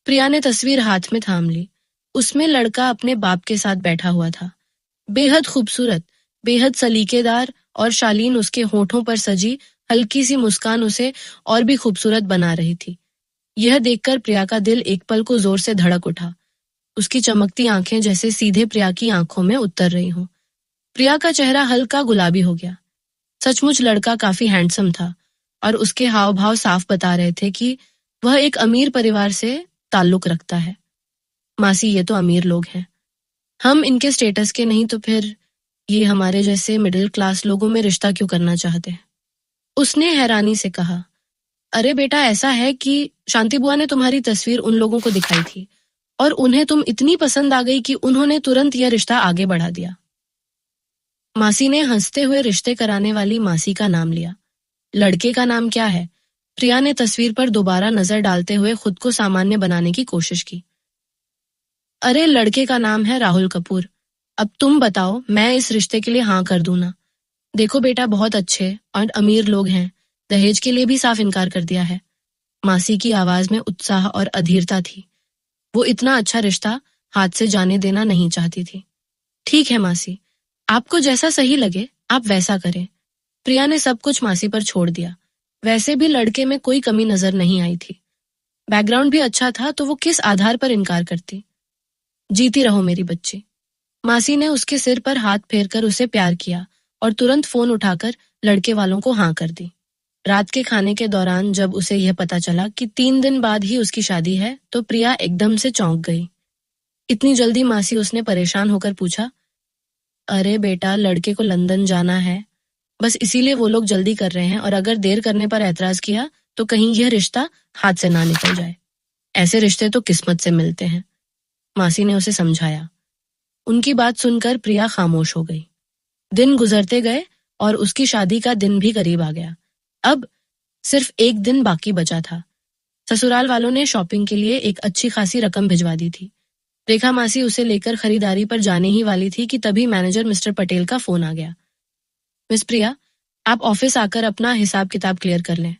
प्रिया ने तस्वीर हाथ में थाम ली। उसमें लड़का अपने बाप के साथ बैठा हुआ था। बेहद खूबसूरत, बेहद सलीकेदार और शालीन उसके होठों पर सजी हल्की सी मुस्कान उसे और भी खूबसूरत बना रही थी। यह देखकर प्रिया का दिल एक पल को जोर से धड़क उठा। उसकी चमकती आंखें जैसे सीधे प्रिया की आंखों में उतर रही हों। प्रिया का चेहरा हल्का गुलाबी हो गया। सचमुच लड़का काफी हैंडसम था। और उसके हाव भाव साफ बता रहे थे कि वह एक अमीर परिवार से ताल्लुक रखता है। मासी, ये तो अमीर लोग हैं, हम इनके स्टेटस के नहीं, तो फिर ये हमारे जैसे मिडिल क्लास लोगों में रिश्ता क्यों करना चाहते हैं? उसने हैरानी से कहा, अरे बेटा, ऐसा है कि शांति बुआ ने तुम्हारी तस्वीर उन लोगों को दिखाई थी और उन्हें तुम इतनी पसंद आ गई कि उन्होंने तुरंत यह रिश्ता आगे बढ़ा दिया। मासी ने हंसते हुए रिश्ते कराने वाली मासी का नाम लिया। लड़के का नाम क्या है? प्रिया ने तस्वीर पर दोबारा नजर डालते हुए खुद को सामान्य बनाने की कोशिश की। अरे, लड़के का नाम है राहुल कपूर। अब तुम बताओ, मैं इस रिश्ते के लिए हाँ कर दूं ना? देखो बेटा, बहुत अच्छे और अमीर लोग हैं, दहेज के लिए भी साफ इनकार कर दिया है। मासी की आवाज में उत्साह और अधीरता थी। वो इतना अच्छा रिश्ता हाथ से जाने देना नहीं चाहती थी। ठीक है मासी, आपको जैसा सही लगे आप वैसा करें। प्रिया ने सब कुछ मासी पर छोड़ दिया। वैसे भी लड़के में कोई कमी नजर नहीं आई थी। बैकग्राउंड भी अच्छा था, तो वो किस आधार पर इनकार करती? जीती रहो मेरी बच्ची। मासी ने उसके सिर पर हाथ फेरकर उसे प्यार किया और तुरंत फोन उठाकर लड़के वालों को हाँ कर दी। रात के खाने के दौरान जब उसे यह पता चला कि 3 दिन बाद ही उसकी शादी है, तो प्रिया एकदम से चौंक गई। इतनी जल्दी मासी? उसने परेशान होकर पूछा। अरे बेटा, लड़के को लंदन जाना है, बस इसीलिए वो लोग जल्दी कर रहे हैं, और अगर देर करने पर ऐतराज किया तो कहीं यह रिश्ता हाथ से ना निकल जाए। ऐसे रिश्ते तो किस्मत से मिलते हैं, मासी ने उसे समझाया। उनकी बात सुनकर प्रिया खामोश हो गई। दिन गुजरते गए और उसकी शादी का दिन भी करीब आ गया। अब सिर्फ एक दिन बाकी बचा था। ससुराल वालों ने शॉपिंग के लिए एक अच्छी खासी रकम भिजवा दी थी। रेखा मासी उसे लेकर खरीदारी पर जाने ही वाली थी कि तभी मैनेजर मिस्टर पटेल का फोन आ गया। मिस प्रिया, आप ऑफिस आकर अपना हिसाब किताब क्लियर कर लें।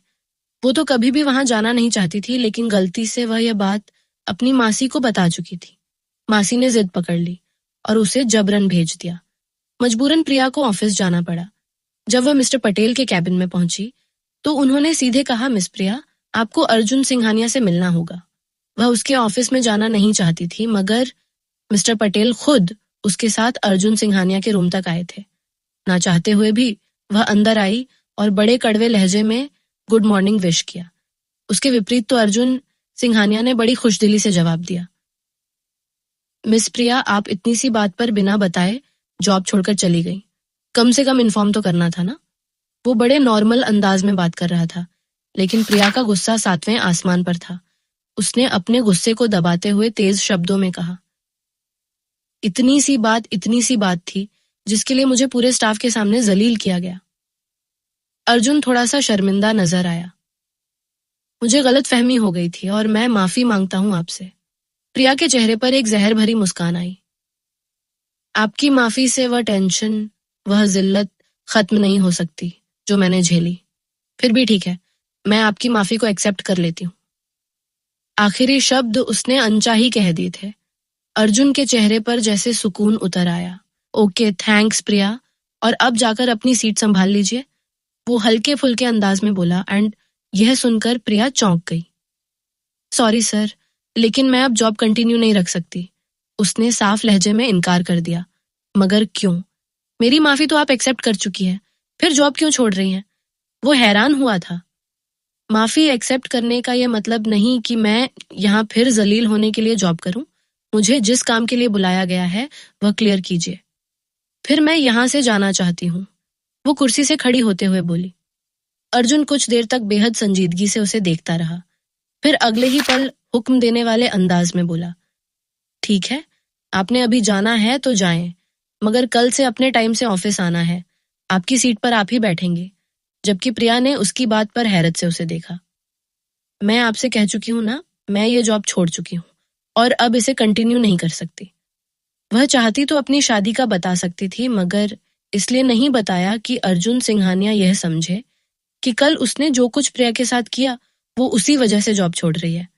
वो तो कभी भी वहां जाना नहीं चाहती थी, लेकिन गलती से वह यह बात अपनी मासी को बता चुकी थी। मासी ने जिद पकड़ ली और उसे जबरन भेज दिया। मजबूरन प्रिया को ऑफिस जाना पड़ा। जब वह मिस्टर पटेल के कैबिन में पहुंची तो उन्होंने सीधे कहा, मिस प्रिया, आपको अर्जुन सिंघानिया से मिलना होगा। वह उसके ऑफिस में जाना नहीं चाहती थी, मगर मिस्टर पटेल खुद उसके साथ अर्जुन सिंघानिया के रूम तक आए थे। ना चाहते हुए भी वह अंदर आई और बड़े कड़वे लहजे में गुड मॉर्निंग विश किया। उसके विपरीत तो अर्जुन सिंघानिया ने बड़ी खुशदिली से जवाब दिया, मिस प्रिया, आप इतनी सी बात पर बिना बताए जॉब छोड़कर चली गई। कम से कम इन्फॉर्म तो करना था ना। वो बड़े नॉर्मल अंदाज में बात कर रहा था, लेकिन प्रिया का गुस्सा 7वें आसमान पर था। उसने अपने गुस्से को दबाते हुए तेज शब्दों में कहा, इतनी सी बात थी जिसके लिए मुझे पूरे स्टाफ के सामने जलील किया गया। अर्जुन थोड़ा सा शर्मिंदा नजर आया। मुझे गलतफहमी हो गई थी और मैं माफी मांगता हूं आपसे। प्रिया के चेहरे पर एक जहर भरी मुस्कान आई। आपकी माफी से वह टेंशन, वह जिल्लत खत्म नहीं हो सकती जो मैंने झेली। फिर भी ठीक है, मैं आपकी माफी को एक्सेप्ट कर लेती हूँ। आखिरी शब्द उसने अनचाही कह दिए थे। अर्जुन के चेहरे पर जैसे सुकून उतर आया। ओके, थैंक्स प्रिया, और अब जाकर अपनी सीट संभाल लीजिए, वो हल्के फुल्के अंदाज में बोला। एंड यह सुनकर प्रिया चौंक गई। सॉरी सर, लेकिन मैं अब जॉब कंटिन्यू नहीं रख सकती, उसने साफ लहजे में इनकार कर दिया। मगर क्यों? मेरी माफी तो आप एक्सेप्ट कर चुकी है, फिर जॉब क्यों छोड़ रही हैं? वो हैरान हुआ था। माफी एक्सेप्ट करने का यह मतलब नहीं कि मैं यहाँ फिर जलील होने के लिए जॉब करूं। मुझे जिस काम के लिए बुलाया गया है वह क्लियर कीजिए, फिर मैं यहाँ से जाना चाहती हूँ, वो कुर्सी से खड़ी होते हुए बोली। अर्जुन कुछ देर तक बेहद संजीदगी से उसे देखता रहा, फिर अगले ही पल हुक्म देने वाले अंदाज में बोला, ठीक है, आपने अभी जाना है तो जाएं, मगर कल से अपने टाइम से ऑफिस आना है। आपकी सीट पर आप ही बैठेंगे। जबकि प्रिया ने उसकी बात पर हैरत से उसे देखा। मैं आपसे कह चुकी हूँ ना, मैं ये जॉब छोड़ चुकी हूँ और अब इसे कंटिन्यू नहीं कर सकती। वह चाहती तो अपनी शादी का बता सकती थी, मगर इसलिए नहीं बताया कि अर्जुन सिंघानिया यह समझे कि कल उसने जो कुछ प्रिया के साथ किया वो उसी वजह से जॉब छोड़ रही है।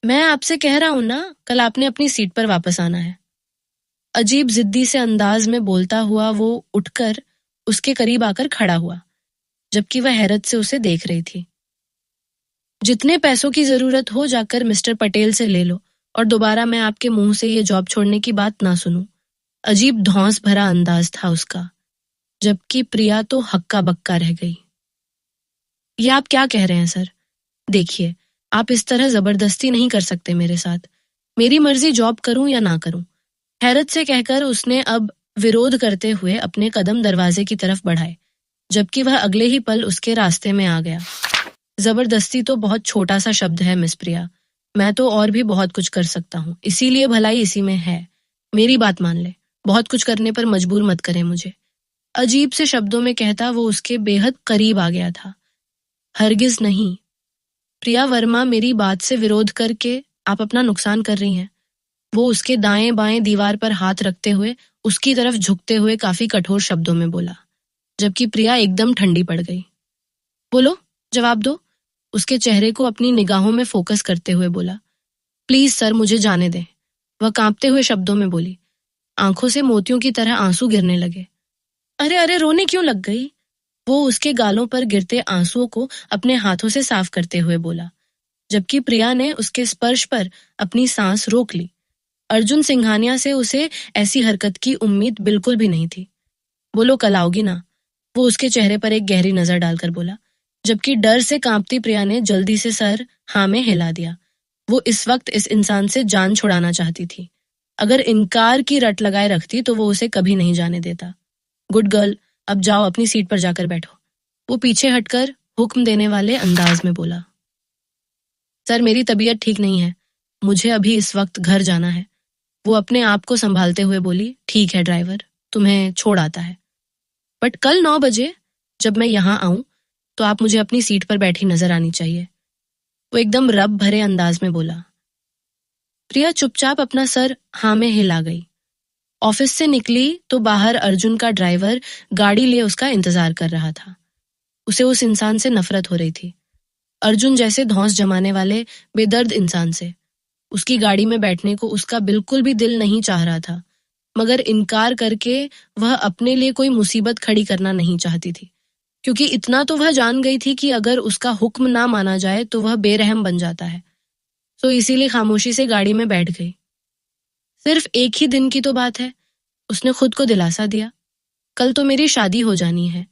मैं आपसे कह रहा हूं ना, कल आपने अपनी सीट पर वापस आना है। अजीब जिद्दी से अंदाज में बोलता हुआ वो उठकर उसके करीब आकर खड़ा हुआ, जबकि वह हैरत से उसे देख रही थी। जितने पैसों की जरूरत हो जाकर मिस्टर पटेल से ले लो, और दोबारा मैं आपके मुंह से ये जॉब छोड़ने की बात ना सुनूं। अजीब धौंस भरा अंदाज था उसका, जबकि प्रिया तो हक्का बक्का रह गई। ये आप क्या कह रहे हैं सर? देखिए, आप इस तरह जबरदस्ती नहीं कर सकते मेरे साथ। मेरी मर्जी जॉब करूं या ना करूं। हैरत से कहकर उसने अब विरोध करते हुए अपने कदम दरवाजे की तरफ बढ़ाए, जबकि वह अगले ही पल उसके रास्ते में आ गया। जबरदस्ती तो बहुत छोटा सा शब्द है मिस प्रिया। मैं तो और भी बहुत कुछ कर सकता हूँ, इसीलिए भलाई इसी में है। मेरी बात मान ले, बहुत कुछ करने पर मजबूर मत करें मुझे। अजीब से शब्दों में कहता वो उसके बेहद करीब आ गया था। हरगिज नहीं प्रिया वर्मा, मेरी बात से विरोध करके आप अपना नुकसान कर रही हैं। वो उसके दाएं बाएं दीवार पर हाथ रखते हुए उसकी तरफ झुकते हुए काफी कठोर शब्दों में बोला, जबकि प्रिया एकदम ठंडी पड़ गई। बोलो, जवाब दो, उसके चेहरे को अपनी निगाहों में फोकस करते हुए बोला। प्लीज सर, मुझे जाने दें, वह कांपते हुए शब्दों में बोली। आंखों से मोतियों की तरह आंसू गिरने लगे। अरे अरे, रोने क्यों लग गई? वो उसके गालों पर गिरते आंसुओं को अपने हाथों से साफ करते हुए बोला, जबकि प्रिया ने उसके स्पर्श पर अपनी सांस रोक ली। अर्जुन सिंघानिया से उसे ऐसी हरकत की उम्मीद बिल्कुल भी नहीं थी। बोलो, कल आओगी ना? वो उसके चेहरे पर एक गहरी नजर डालकर बोला, जबकि डर से कांपती प्रिया ने जल्दी से सर हाँ में हिला दिया। वो इस वक्त इस इंसान से जान छुड़ाना चाहती थी। अगर इनकार की रट लगाए रखती तो वो उसे कभी नहीं जाने देता। गुड गर्ल, अब जाओ अपनी सीट पर जाकर बैठो, वो पीछे हटकर हुक्म देने वाले अंदाज में बोला। सर, मेरी तबीयत ठीक नहीं है, मुझे अभी इस वक्त घर जाना है। वो अपने आप को संभालते हुए बोली, ठीक है ड्राइवर, तुम्हें छोड़ आता है, बट कल 9 बजे जब मैं यहाँ आऊं तो आप मुझे अपनी सीट पर बैठी नजर आनी चाहिए। वो एकदम रब भरे अंदाज में बोला। प्रिया चुपचाप अपना सर हाँ में हिला गई। ऑफिस से निकली तो बाहर अर्जुन का ड्राइवर गाड़ी लिए उसका इंतजार कर रहा था। उसे उस इंसान से नफरत हो रही थी, अर्जुन जैसे धौंस जमाने वाले बेदर्द इंसान से। उसकी गाड़ी में बैठने को उसका बिल्कुल भी दिल नहीं चाह रहा था, मगर इनकार करके वह अपने लिए कोई मुसीबत खड़ी करना नहीं चाहती थी, क्योंकि इतना तो वह जान गई थी कि अगर उसका हुक्म ना माना जाए तो वह बेरहम बन जाता है। तो इसीलिए खामोशी से गाड़ी में बैठ गई। सिर्फ एक ही दिन की तो बात है, उसने खुद को दिलासा दिया। कल तो मेरी शादी हो जानी है,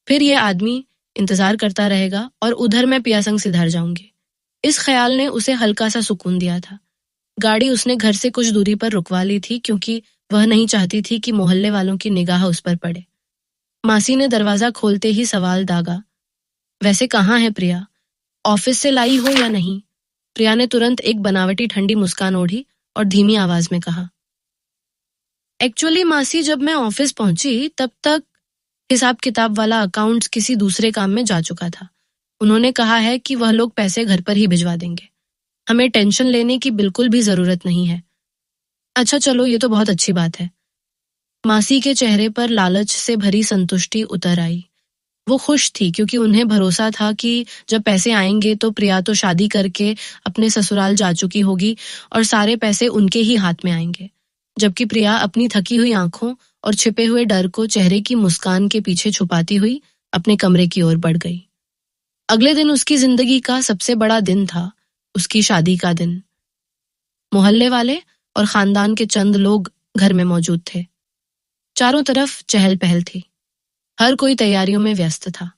फिर ये आदमी इंतजार करता रहेगा और उधर मैं पिया संग सिधार जाऊंगी। इस ख्याल ने उसे हल्का सा सुकून दिया था। गाड़ी उसने घर से कुछ दूरी पर रुकवा ली थी, क्योंकि वह नहीं चाहती थी कि मोहल्ले वालों की निगाह उस पर पड़े। मासी ने दरवाजा खोलते ही सवाल दागा, वैसे कहाँ है प्रिया? ऑफिस से लाई हो या नहीं? प्रिया ने तुरंत एक बनावटी ठंडी मुस्कान ओढ़ी और धीमी आवाज में कहा, एक्चुअली मासी, जब मैं ऑफिस पहुंची तब तक हिसाब किताब वाला अकाउंट्स किसी दूसरे काम में जा चुका था। उन्होंने कहा है कि वह लोग पैसे घर पर ही भिजवा देंगे। हमें टेंशन लेने की बिल्कुल भी जरूरत नहीं है। अच्छा चलो, ये तो बहुत अच्छी बात है। मासी के चेहरे पर लालच से भरी संतुष्टि उतर आई। वो खुश थी, क्योंकि उन्हें भरोसा था कि जब पैसे आएंगे तो प्रिया तो शादी करके अपने ससुराल जा चुकी होगी और सारे पैसे उनके ही हाथ में आएंगे। जबकि प्रिया अपनी थकी हुई आंखों और छिपे हुए डर को चेहरे की मुस्कान के पीछे छुपाती हुई अपने कमरे की ओर बढ़ गई। अगले दिन उसकी जिंदगी का सबसे बड़ा दिन था, उसकी शादी का दिन। मोहल्ले वाले और खानदान के चंद लोग घर में मौजूद थे। चारों तरफ चहल पहल थी, हर कोई तैयारियों में व्यस्त था।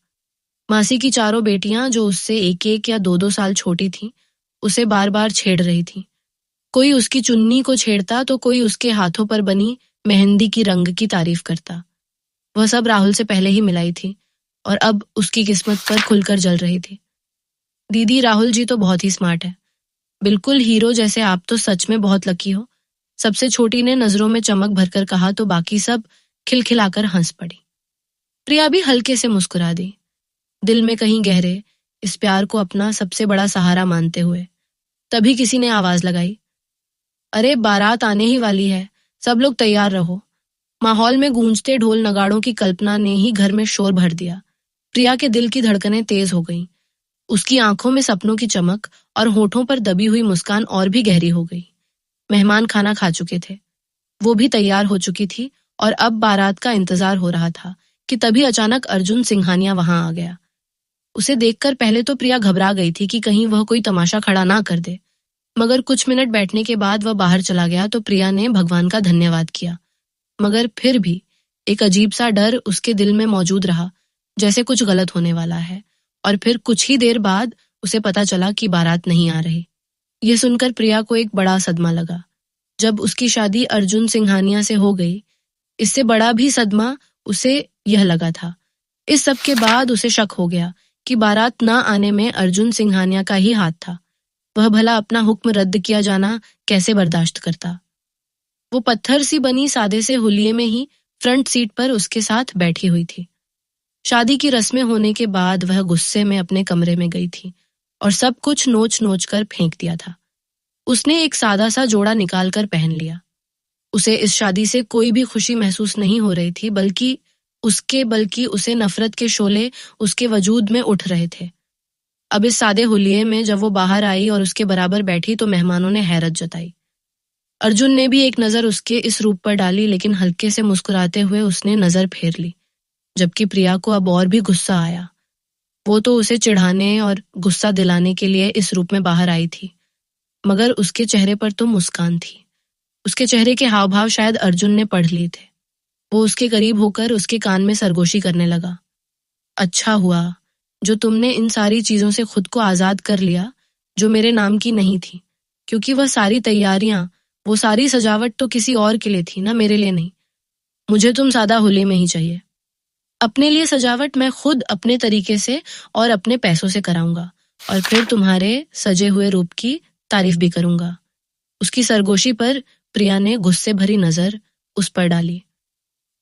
मासी की चारों बेटियां, जो उससे 1-1 या 2-2 साल छोटी थीं, उसे बार बार छेड़ रही थीं। कोई उसकी चुन्नी को छेड़ता तो कोई उसके हाथों पर बनी मेहंदी की रंग की तारीफ करता। वह सब राहुल से पहले ही मिलाई थी और अब उसकी किस्मत पर खुलकर जल रही थी। दीदी, राहुल जी तो बहुत ही स्मार्ट है, बिल्कुल हीरो जैसे। आप तो सच में बहुत लकी हो, सबसे छोटी ने नजरों में चमक भरकर कहा तो बाकी सब खिलखिलाकर हंस पड़ी। प्रिया भी हल्के से मुस्कुरा दी, दिल में कहीं गहरे इस प्यार को अपना सबसे बड़ा सहारा मानते हुए। तभी किसी ने आवाज लगाई, अरे बारात आने ही वाली है, सब लोग तैयार रहो। माहौल में गूंजते ढोल नगाड़ों की कल्पना ने ही घर में शोर भर दिया। प्रिया के दिल की धड़कनें तेज हो गईं। उसकी आंखों में सपनों की चमक और होठों पर दबी हुई मुस्कान और भी गहरी हो गई। मेहमान खाना खा चुके थे, वो भी तैयार हो चुकी थी और अब बारात का इंतजार हो रहा था कि तभी अचानक अर्जुन सिंघानिया वहां आ गया। उसे देखकर पहले तो प्रिया घबरा गई थी कि कहीं वह कोई तमाशा खड़ा ना कर दे, मगर कुछ मिनट बैठने के बाद वह बाहर चला गया तो प्रिया ने भगवान का धन्यवाद किया। मगर फिर भी एक अजीब सा डर उसके दिल में मौजूद रहा, जैसे कुछ गलत होने वाला है और फिर कुछ ही देर बाद उसे पता चला कि बारात नहीं आ रही। ये सुनकर प्रिया को एक बड़ा सदमा लगा। जब उसकी शादी अर्जुन सिंघानिया से हो गई, इससे बड़ा भी सदमा उसे यह लगा था। इस सब के बाद उसे शक हो गया कि बारात ना आने में अर्जुन सिंघानिया का ही हाथ था। वह भला अपना हुक्म रद्द किया जाना कैसे बर्दाश्त करता। वो पत्थर सी बनी सादे से हुलिये में ही फ्रंट सीट पर उसके साथ बैठी हुई थी। शादी की रस्में होने के बाद वह गुस्से में अपने कमरे में गई थी और सब कुछ नोच नोच कर फेंक दिया था। उसने एक सादा सा जोड़ा निकाल कर पहन लिया। उसे इस शादी से कोई भी खुशी महसूस नहीं हो रही थी, बल्कि उसे नफरत के शोले उसके वजूद में उठ रहे थे। अब इस सादे हुलिये में जब वो बाहर आई और उसके बराबर बैठी तो मेहमानों ने हैरत जताई। अर्जुन ने भी एक नजर उसके इस रूप पर डाली, लेकिन हल्के से मुस्कुराते हुए उसने नजर फेर ली। जबकि प्रिया को अब और भी गुस्सा आया। वो तो उसे चिढ़ाने और गुस्सा दिलाने के लिए इस रूप में बाहर आई थी, मगर उसके चेहरे पर तो मुस्कान थी। उसके चेहरे के हाव भाव शायद अर्जुन ने पढ़ लिए थे। वो उसके करीब होकर उसके कान में सरगोशी करने लगा। अच्छा हुआ जो तुमने इन सारी चीजों से खुद को आजाद कर लिया जो मेरे नाम की नहीं थी, क्योंकि वह सारी तैयारियां, वो सारी सजावट तो किसी और के लिए थी ना, मेरे लिए नहीं। मुझे तुम सादा हुलिये में ही चाहिए। अपने लिए सजावट मैं खुद अपने तरीके से और अपने पैसों से कराऊंगा, और फिर तुम्हारे सजे हुए रूप की तारीफ भी करूंगा। उसकी सरगोशी पर प्रिया ने गुस्से भरी नजर उस पर डाली।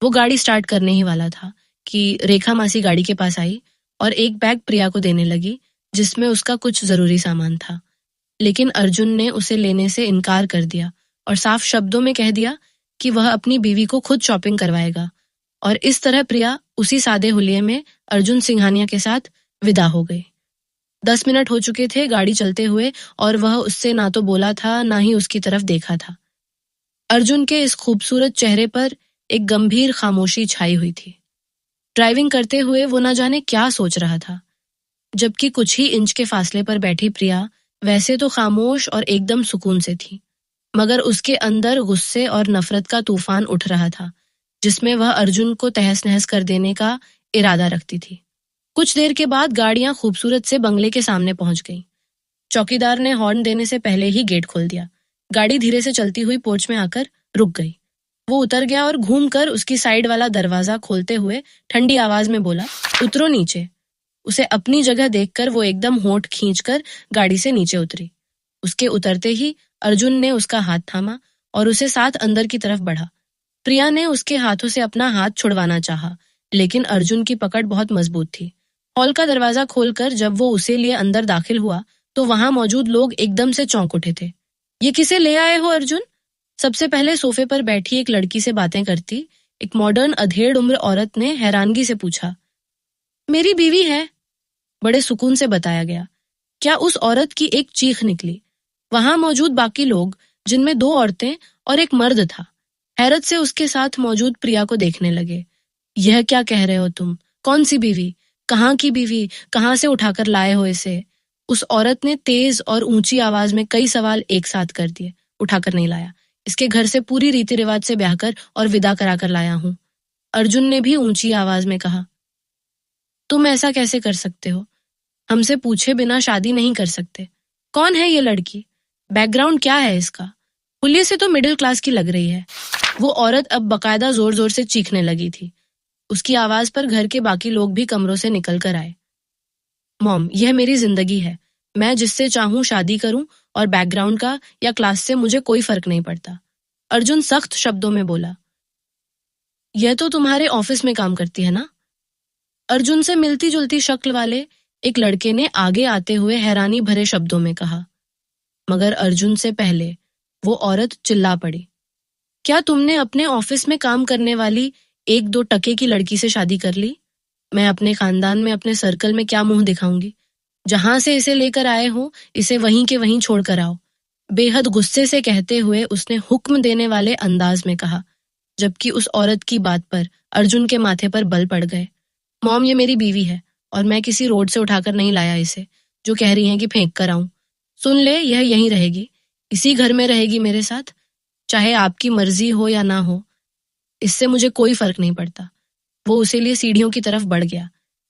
वो गाड़ी स्टार्ट करने ही वाला था कि रेखा मासी गाड़ी के पास आई और एक बैग प्रिया को देने लगी, जिसमें उसका कुछ जरूरी सामान था। लेकिन अर्जुन ने उसे लेने से इनकार कर दिया और साफ शब्दों में कह दिया कि वह अपनी बीवी को खुद शॉपिंग करवाएगा। और इस तरह प्रिया उसी सादे हुलिये में अर्जुन सिंघानिया के साथ विदा हो गई। 10 मिनट हो चुके थे गाड़ी चलते हुए, और वह उससे ना तो बोला था ना ही उसकी तरफ देखा था। अर्जुन के इस खूबसूरत चेहरे पर एक गंभीर खामोशी छाई हुई थी। ड्राइविंग करते हुए वो ना जाने क्या सोच रहा था, जबकि कुछ ही इंच के फासले पर बैठी प्रिया वैसे तो खामोश और एकदम सुकून से थी, मगर उसके अंदर गुस्से और नफरत का तूफान उठ रहा था, जिसमें वह अर्जुन को तहस नहस कर देने का इरादा रखती थी। कुछ देर के बाद गाड़ियां खूबसूरत से बंगले के सामने पहुंच गईं। चौकीदार ने हॉर्न देने से पहले ही गेट खोल दिया। गाड़ी धीरे से चलती हुई पोर्च में आकर रुक गई। वो उतर गया और घूमकर उसकी साइड वाला दरवाजा खोलते हुए ठंडी आवाज में बोला, उतरो नीचे। उसे अपनी जगह देखकर वो एकदम होंठ खींचकर गाड़ी से नीचे उतरी। उसके उतरते ही अर्जुन ने उसका हाथ थामा और उसे साथ अंदर की तरफ बढ़ा। प्रिया ने उसके हाथों से अपना हाथ छुड़वाना चाहा, लेकिन अर्जुन की पकड़ बहुत मजबूत थी। हॉल का दरवाजा खोलकर जब वो उसे लिए अंदर दाखिल हुआ तो वहां मौजूद लोग एकदम से चौंक उठे थे। ये किसे ले आए हो अर्जुन? सबसे पहले सोफे पर बैठी एक लड़की से बातें करती एक मॉडर्न अधेड़ उम्र औरत ने हैरानगी से पूछा। मेरी बीवी है, बड़े सुकून से बताया गया। क्या उस औरत की एक चीख निकली। वहां मौजूद बाकी लोग, जिनमें 2 औरतें और एक मर्द था, हैरत से उसके साथ मौजूद प्रिया को देखने लगे। यह क्या कह रहे हो तुम? कौन सी बीवी? कहाँ की बीवी? कहाँ से उठाकर लाए हो इसे? उस औरत ने तेज और ऊंची आवाज में कई सवाल एक साथ कर दिए। उठाकर नहीं लाया, इसके घर से पूरी रीति रिवाज से ब्याह कर और विदा कराकर लाया हूं। अर्जुन ने भी ऊंची आवाज में कहा। तुम ऐसा कैसे कर सकते हो? हमसे पूछे बिना शादी नहीं कर सकते। कौन है ये लड़की? बैकग्राउंड क्या है इसका? हुलिये से तो मिडिल क्लास की लग रही है। वो औरत अब बकायदा जोर जोर से चीखने लगी थी। उसकी आवाज पर घर के बाकी लोग भी कमरों से निकल कर आए। मॉम, यह मेरी जिंदगी है। मैं जिससे चाहूं शादी करूं, और बैकग्राउंड का या क्लास से मुझे कोई फर्क नहीं पड़ता। अर्जुन सख्त शब्दों में बोला। यह तो तुम्हारे ऑफिस में काम करती है ना? अर्जुन से मिलती जुलती शक्ल वाले एक लड़के ने आगे आते हुए हैरानी भरे शब्दों में कहा। मगर अर्जुन से पहले वो औरत चिल्ला पड़ी। क्या तुमने अपने ऑफिस में काम करने वाली 1-2 टके की लड़की से शादी कर ली? मैं अपने खानदान में, अपने सर्कल में क्या मुंह दिखाऊंगी? जहां से इसे लेकर आए हो, इसे वहीं के वहीं छोड़कर आओ। बेहद गुस्से से कहते हुए उसने हुक्म देने वाले अंदाज में कहा, जबकि उस औरत की बात पर अर्जुन के माथे पर बल पड़ गए। मॉम, ये मेरी बीवी है और मैं किसी रोड से उठाकर नहीं लाया इसे, जो कह रही हैं कि फेंक कर आऊं। सुन ले, यह यहीं रहेगी, इसी घर में रहेगी मेरे साथ, चाहे आपकी मर्जी हो या ना हो। इससे मुझे कोई फर्क नहीं पड़ता। वो उसे लिए सीढ़ियों की तरफ बढ़ गया।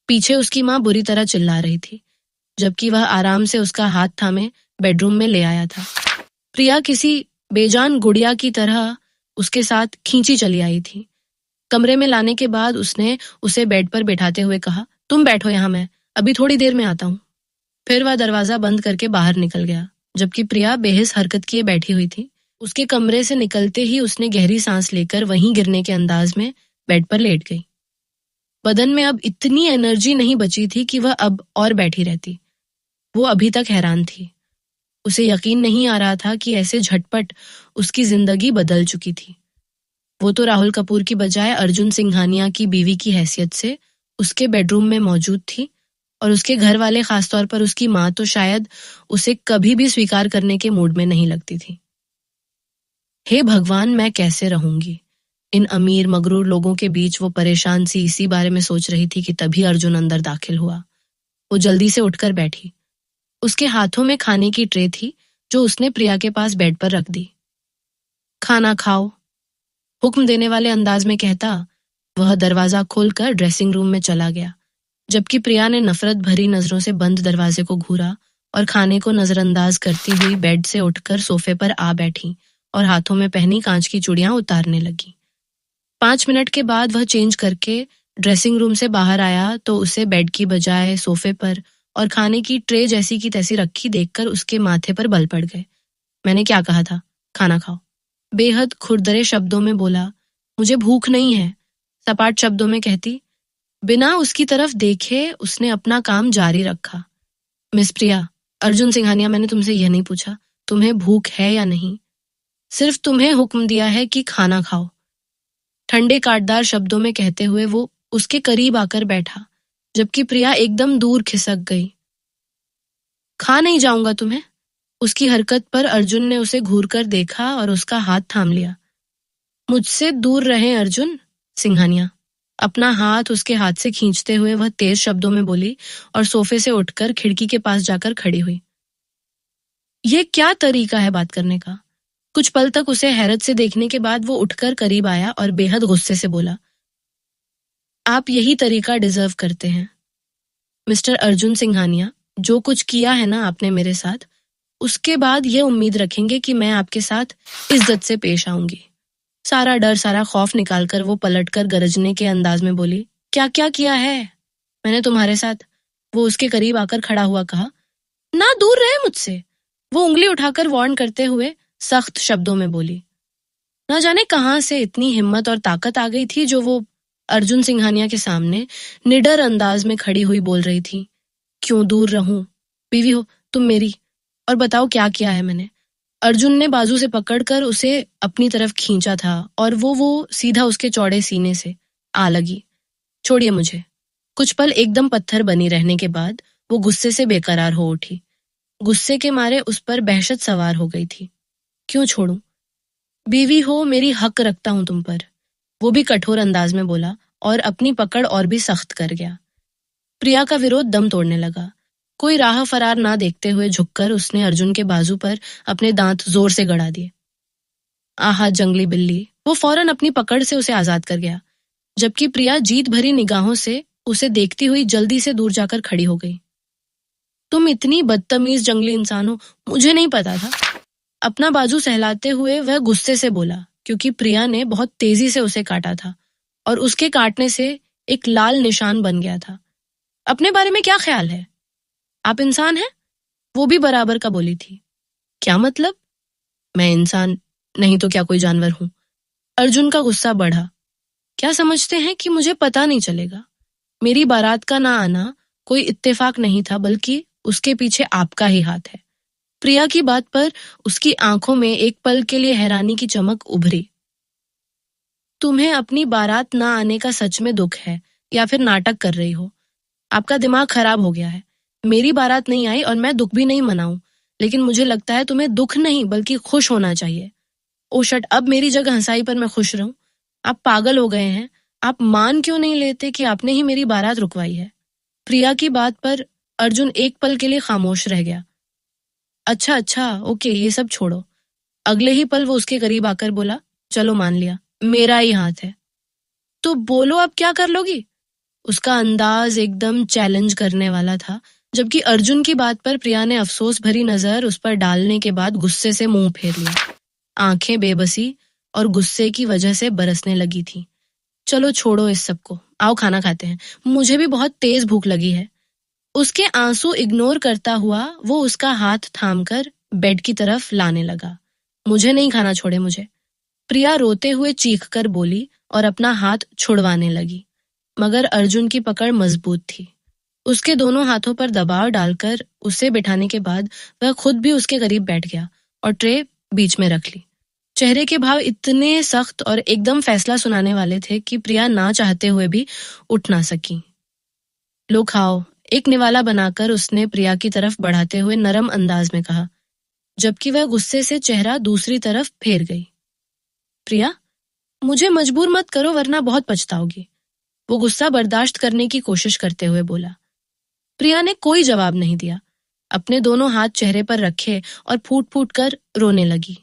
पीछे उसकी माँ बुरी तरह चिल्ला रही थी, जबकि वह आराम से उसका हाथ थामे बेडरूम में ले आया था। प्रिया किसी बेजान गुड़िया की तरह उसके साथ खींची चली आई थी। कमरे में लाने के बाद उसने उसे बेड पर बैठाते हुए कहा, तुम बैठो यहाँ, मैं अभी थोड़ी देर में आता हूँ। फिर वह दरवाजा बंद करके बाहर निकल गया, जबकि प्रिया बेहिस हरकत किए बैठी हुई थी। उसके कमरे से निकलते ही उसने गहरी सांस लेकर वहीं गिरने के अंदाज में बेड पर लेट गई। बदन में अब इतनी एनर्जी नहीं बची थी कि वह अब और बैठी रहती। वो अभी तक हैरान थी। उसे यकीन नहीं आ रहा था कि ऐसे झटपट उसकी जिंदगी बदल चुकी थी। वो तो राहुल कपूर की बजाय अर्जुन सिंघानिया की बीवी की हैसियत से उसके बेडरूम में मौजूद थी, और उसके घर वाले, खासतौर पर उसकी माँ, तो शायद उसे कभी भी स्वीकार करने के मूड में नहीं लगती थी। हे भगवान, मैं कैसे रहूंगी इन अमीर मगरूर लोगों के बीच। वो परेशान सी इसी बारे में सोच रही थी कि तभी अर्जुन अंदर दाखिल हुआ। वो जल्दी से उठकर बैठी। उसके हाथों में खाने की ट्रे थी, जो उसने प्रिया के पास बेड पर रख दी। खाना खाओ, हुक्म देने वाले अंदाज में कहता वह दरवाजा खोलकर ड्रेसिंग रूम में चला गया, जबकि प्रिया ने नफरत भरी नजरों से बंद दरवाजे को घूरा और खाने को नजरअंदाज करती हुई बेड से उठकर सोफे पर आ बैठी और हाथों में पहनी कांच की चूड़ियां उतारने लगी। 5 मिनट के बाद वह चेंज करके ड्रेसिंग रूम से बाहर आया तो उसे बेड की बजाय सोफे पर और खाने की ट्रे जैसी की तैसी रखी देखकर उसके माथे पर बल पड़ गए। मैंने क्या कहा था, खाना खाओ। बेहद खुरदरे शब्दों में बोला, मुझे भूख नहीं है, सपाट शब्दों में कहती। बिना उसकी तरफ देखे उसने अपना काम जारी रखा। मिस प्रिया, अर्जुन सिंघानिया, मैंने तुमसे यह नहीं पूछा तुम्हें भूख है या नहीं, सिर्फ तुम्हें हुक्म दिया है कि खाना खाओ। ठंडे काटदार शब्दों में कहते हुए वो उसके करीब आकर बैठा, जबकि प्रिया एकदम दूर खिसक गई। खा नहीं जाऊंगा तुम्हें। उसकी हरकत पर अर्जुन ने उसे घूरकर देखा और उसका हाथ थाम लिया। मुझसे दूर रहें अर्जुन सिंघानिया। अपना हाथ उसके हाथ से खींचते हुए वह तेज शब्दों में बोली और सोफे से उठकर खिड़की के पास जाकर खड़ी हुई। यह क्या तरीका है बात करने का? कुछ पल तक उसे हैरत से देखने के बाद वो उठकर करीब आया और बेहद गुस्से से बोला, आप यही तरीका डिजर्व करते हैं मिस्टर अर्जुन सिंघानिया। जो कुछ किया है ना आपने मेरे साथ, उसके बाद ये उम्मीद रखेंगे कि मैं आपके साथ इज्जत से पेश आऊंगी। सारा डर, सारा खौफ निकालकर वो पलटकर गरजने के अंदाज में बोली, क्या क्या किया है मैंने तुम्हारे साथ? वो उसके करीब आकर खड़ा हुआ कहा। ना दूर रहे मुझसे, वो उंगली उठाकर वार्न करते हुए सख्त शब्दों में बोली। न जाने कहां से इतनी हिम्मत और ताकत आ गई थी जो वो अर्जुन सिंघानिया के सामने निडर अंदाज में खड़ी हुई बोल रही थी, क्यों दूर रहूं, बीवी हो तुम मेरी, और बताओ क्या किया है मैंने। अर्जुन ने बाजू से पकड़कर उसे अपनी तरफ खींचा था और वो सीधा उसके चौड़े सीने से आ लगी। छोड़िए मुझे। कुछ पल एकदम पत्थर बनी रहने के बाद वो गुस्से से बेकरार हो उठी। गुस्से के मारे उस पर बहशत सवार हो गई थी। क्यों छोड़ूं? बीवी हो मेरी, हक रखता हूं तुम पर, वो भी कठोर अंदाज में बोला और अपनी पकड़ और भी सख्त कर गया। प्रिया का विरोध दम तोड़ने लगा। कोई राह फरार ना देखते हुए झुककर उसने अर्जुन के बाजू पर अपने दांत जोर से गड़ा दिए। आहा जंगली बिल्ली, वो फौरन अपनी पकड़ से उसे आजाद कर गया, जबकि प्रिया जीत भरी निगाहों से उसे देखती हुई जल्दी से दूर जाकर खड़ी हो गई। तुम इतनी बदतमीज जंगली इंसान हो, मुझे नहीं पता था। अपना बाजू सहलाते हुए वह गुस्से से बोला, क्योंकि प्रिया ने बहुत तेजी से उसे काटा था और उसके काटने से एक लाल निशान बन गया था। अपने बारे में क्या ख्याल है? आप इंसान हैं? वो भी बराबर का बोली थी। क्या मतलब? मैं इंसान नहीं तो क्या कोई जानवर हूं? अर्जुन का गुस्सा बढ़ा। क्या समझते हैं कि मुझे पता नहीं चलेगा? मेरी बारात का ना आना कोई इत्तेफाक नहीं था, बल्कि उसके पीछे आपका ही हाथ है। प्रिया की बात पर उसकी आंखों में एक पल के लिए हैरानी की चमक उभरी। तुम्हें अपनी बारात ना आने का सच में दुख है या फिर नाटक कर रही हो? आपका दिमाग खराब हो गया है। मेरी बारात नहीं आई और मैं दुख भी नहीं मनाऊं, लेकिन मुझे लगता है तुम्हें दुख नहीं बल्कि खुश होना चाहिए। ओ शट, अब मेरी जगह हंसाई पर मैं खुश रहूं? आप पागल हो गए हैं। आप मान क्यों नहीं लेते कि आपने ही मेरी बारात रुकवाई है? प्रिया की बात पर अर्जुन एक पल के लिए खामोश रह गया। अच्छा अच्छा, ओके, ये सब छोड़ो। अगले ही पल वो उसके करीब आकर बोला, चलो मान लिया, मेरा ही हाथ है। तो बोलो अब क्या कर लोगी? उसका अंदाज एकदम चैलेंज करने वाला था, जबकि अर्जुन की बात पर प्रिया ने अफसोस भरी नजर उस पर डालने के बाद गुस्से से मुंह फेर लिया। आंखें बेबसी और गुस्से की वजह से बरसने लगी थी। चलो छोड़ो इस सबको, आओ खाना खाते हैं, मुझे भी बहुत तेज भूख लगी है। उसके आंसू इग्नोर करता हुआ वो उसका हाथ थामकर बेड की तरफ लाने लगा। मुझे नहीं खाना, छोड़े मुझे, प्रिया रोते हुए चीख कर बोली और अपना हाथ छुड़वाने लगी, मगर अर्जुन की पकड़ मजबूत थी। उसके दोनों हाथों पर दबाव डालकर उसे बिठाने के बाद वह खुद भी उसके करीब बैठ गया और ट्रे बीच में रख ली। चेहरे के भाव इतने सख्त और एकदम फैसला सुनाने वाले थे कि प्रिया ना चाहते हुए भी उठ ना सकी। लो खाओ, एक निवाला बनाकर उसने प्रिया की तरफ बढ़ाते हुए नरम अंदाज में कहा, जबकि वह गुस्से से चेहरा दूसरी तरफ फेर गई। प्रिया, मुझे मजबूर मत करो वरना बहुत पछताओगी, वो गुस्सा बर्दाश्त करने की कोशिश करते हुए बोला। प्रिया ने कोई जवाब नहीं दिया, अपने दोनों हाथ चेहरे पर रखे और फूट फूट कर रोने लगी।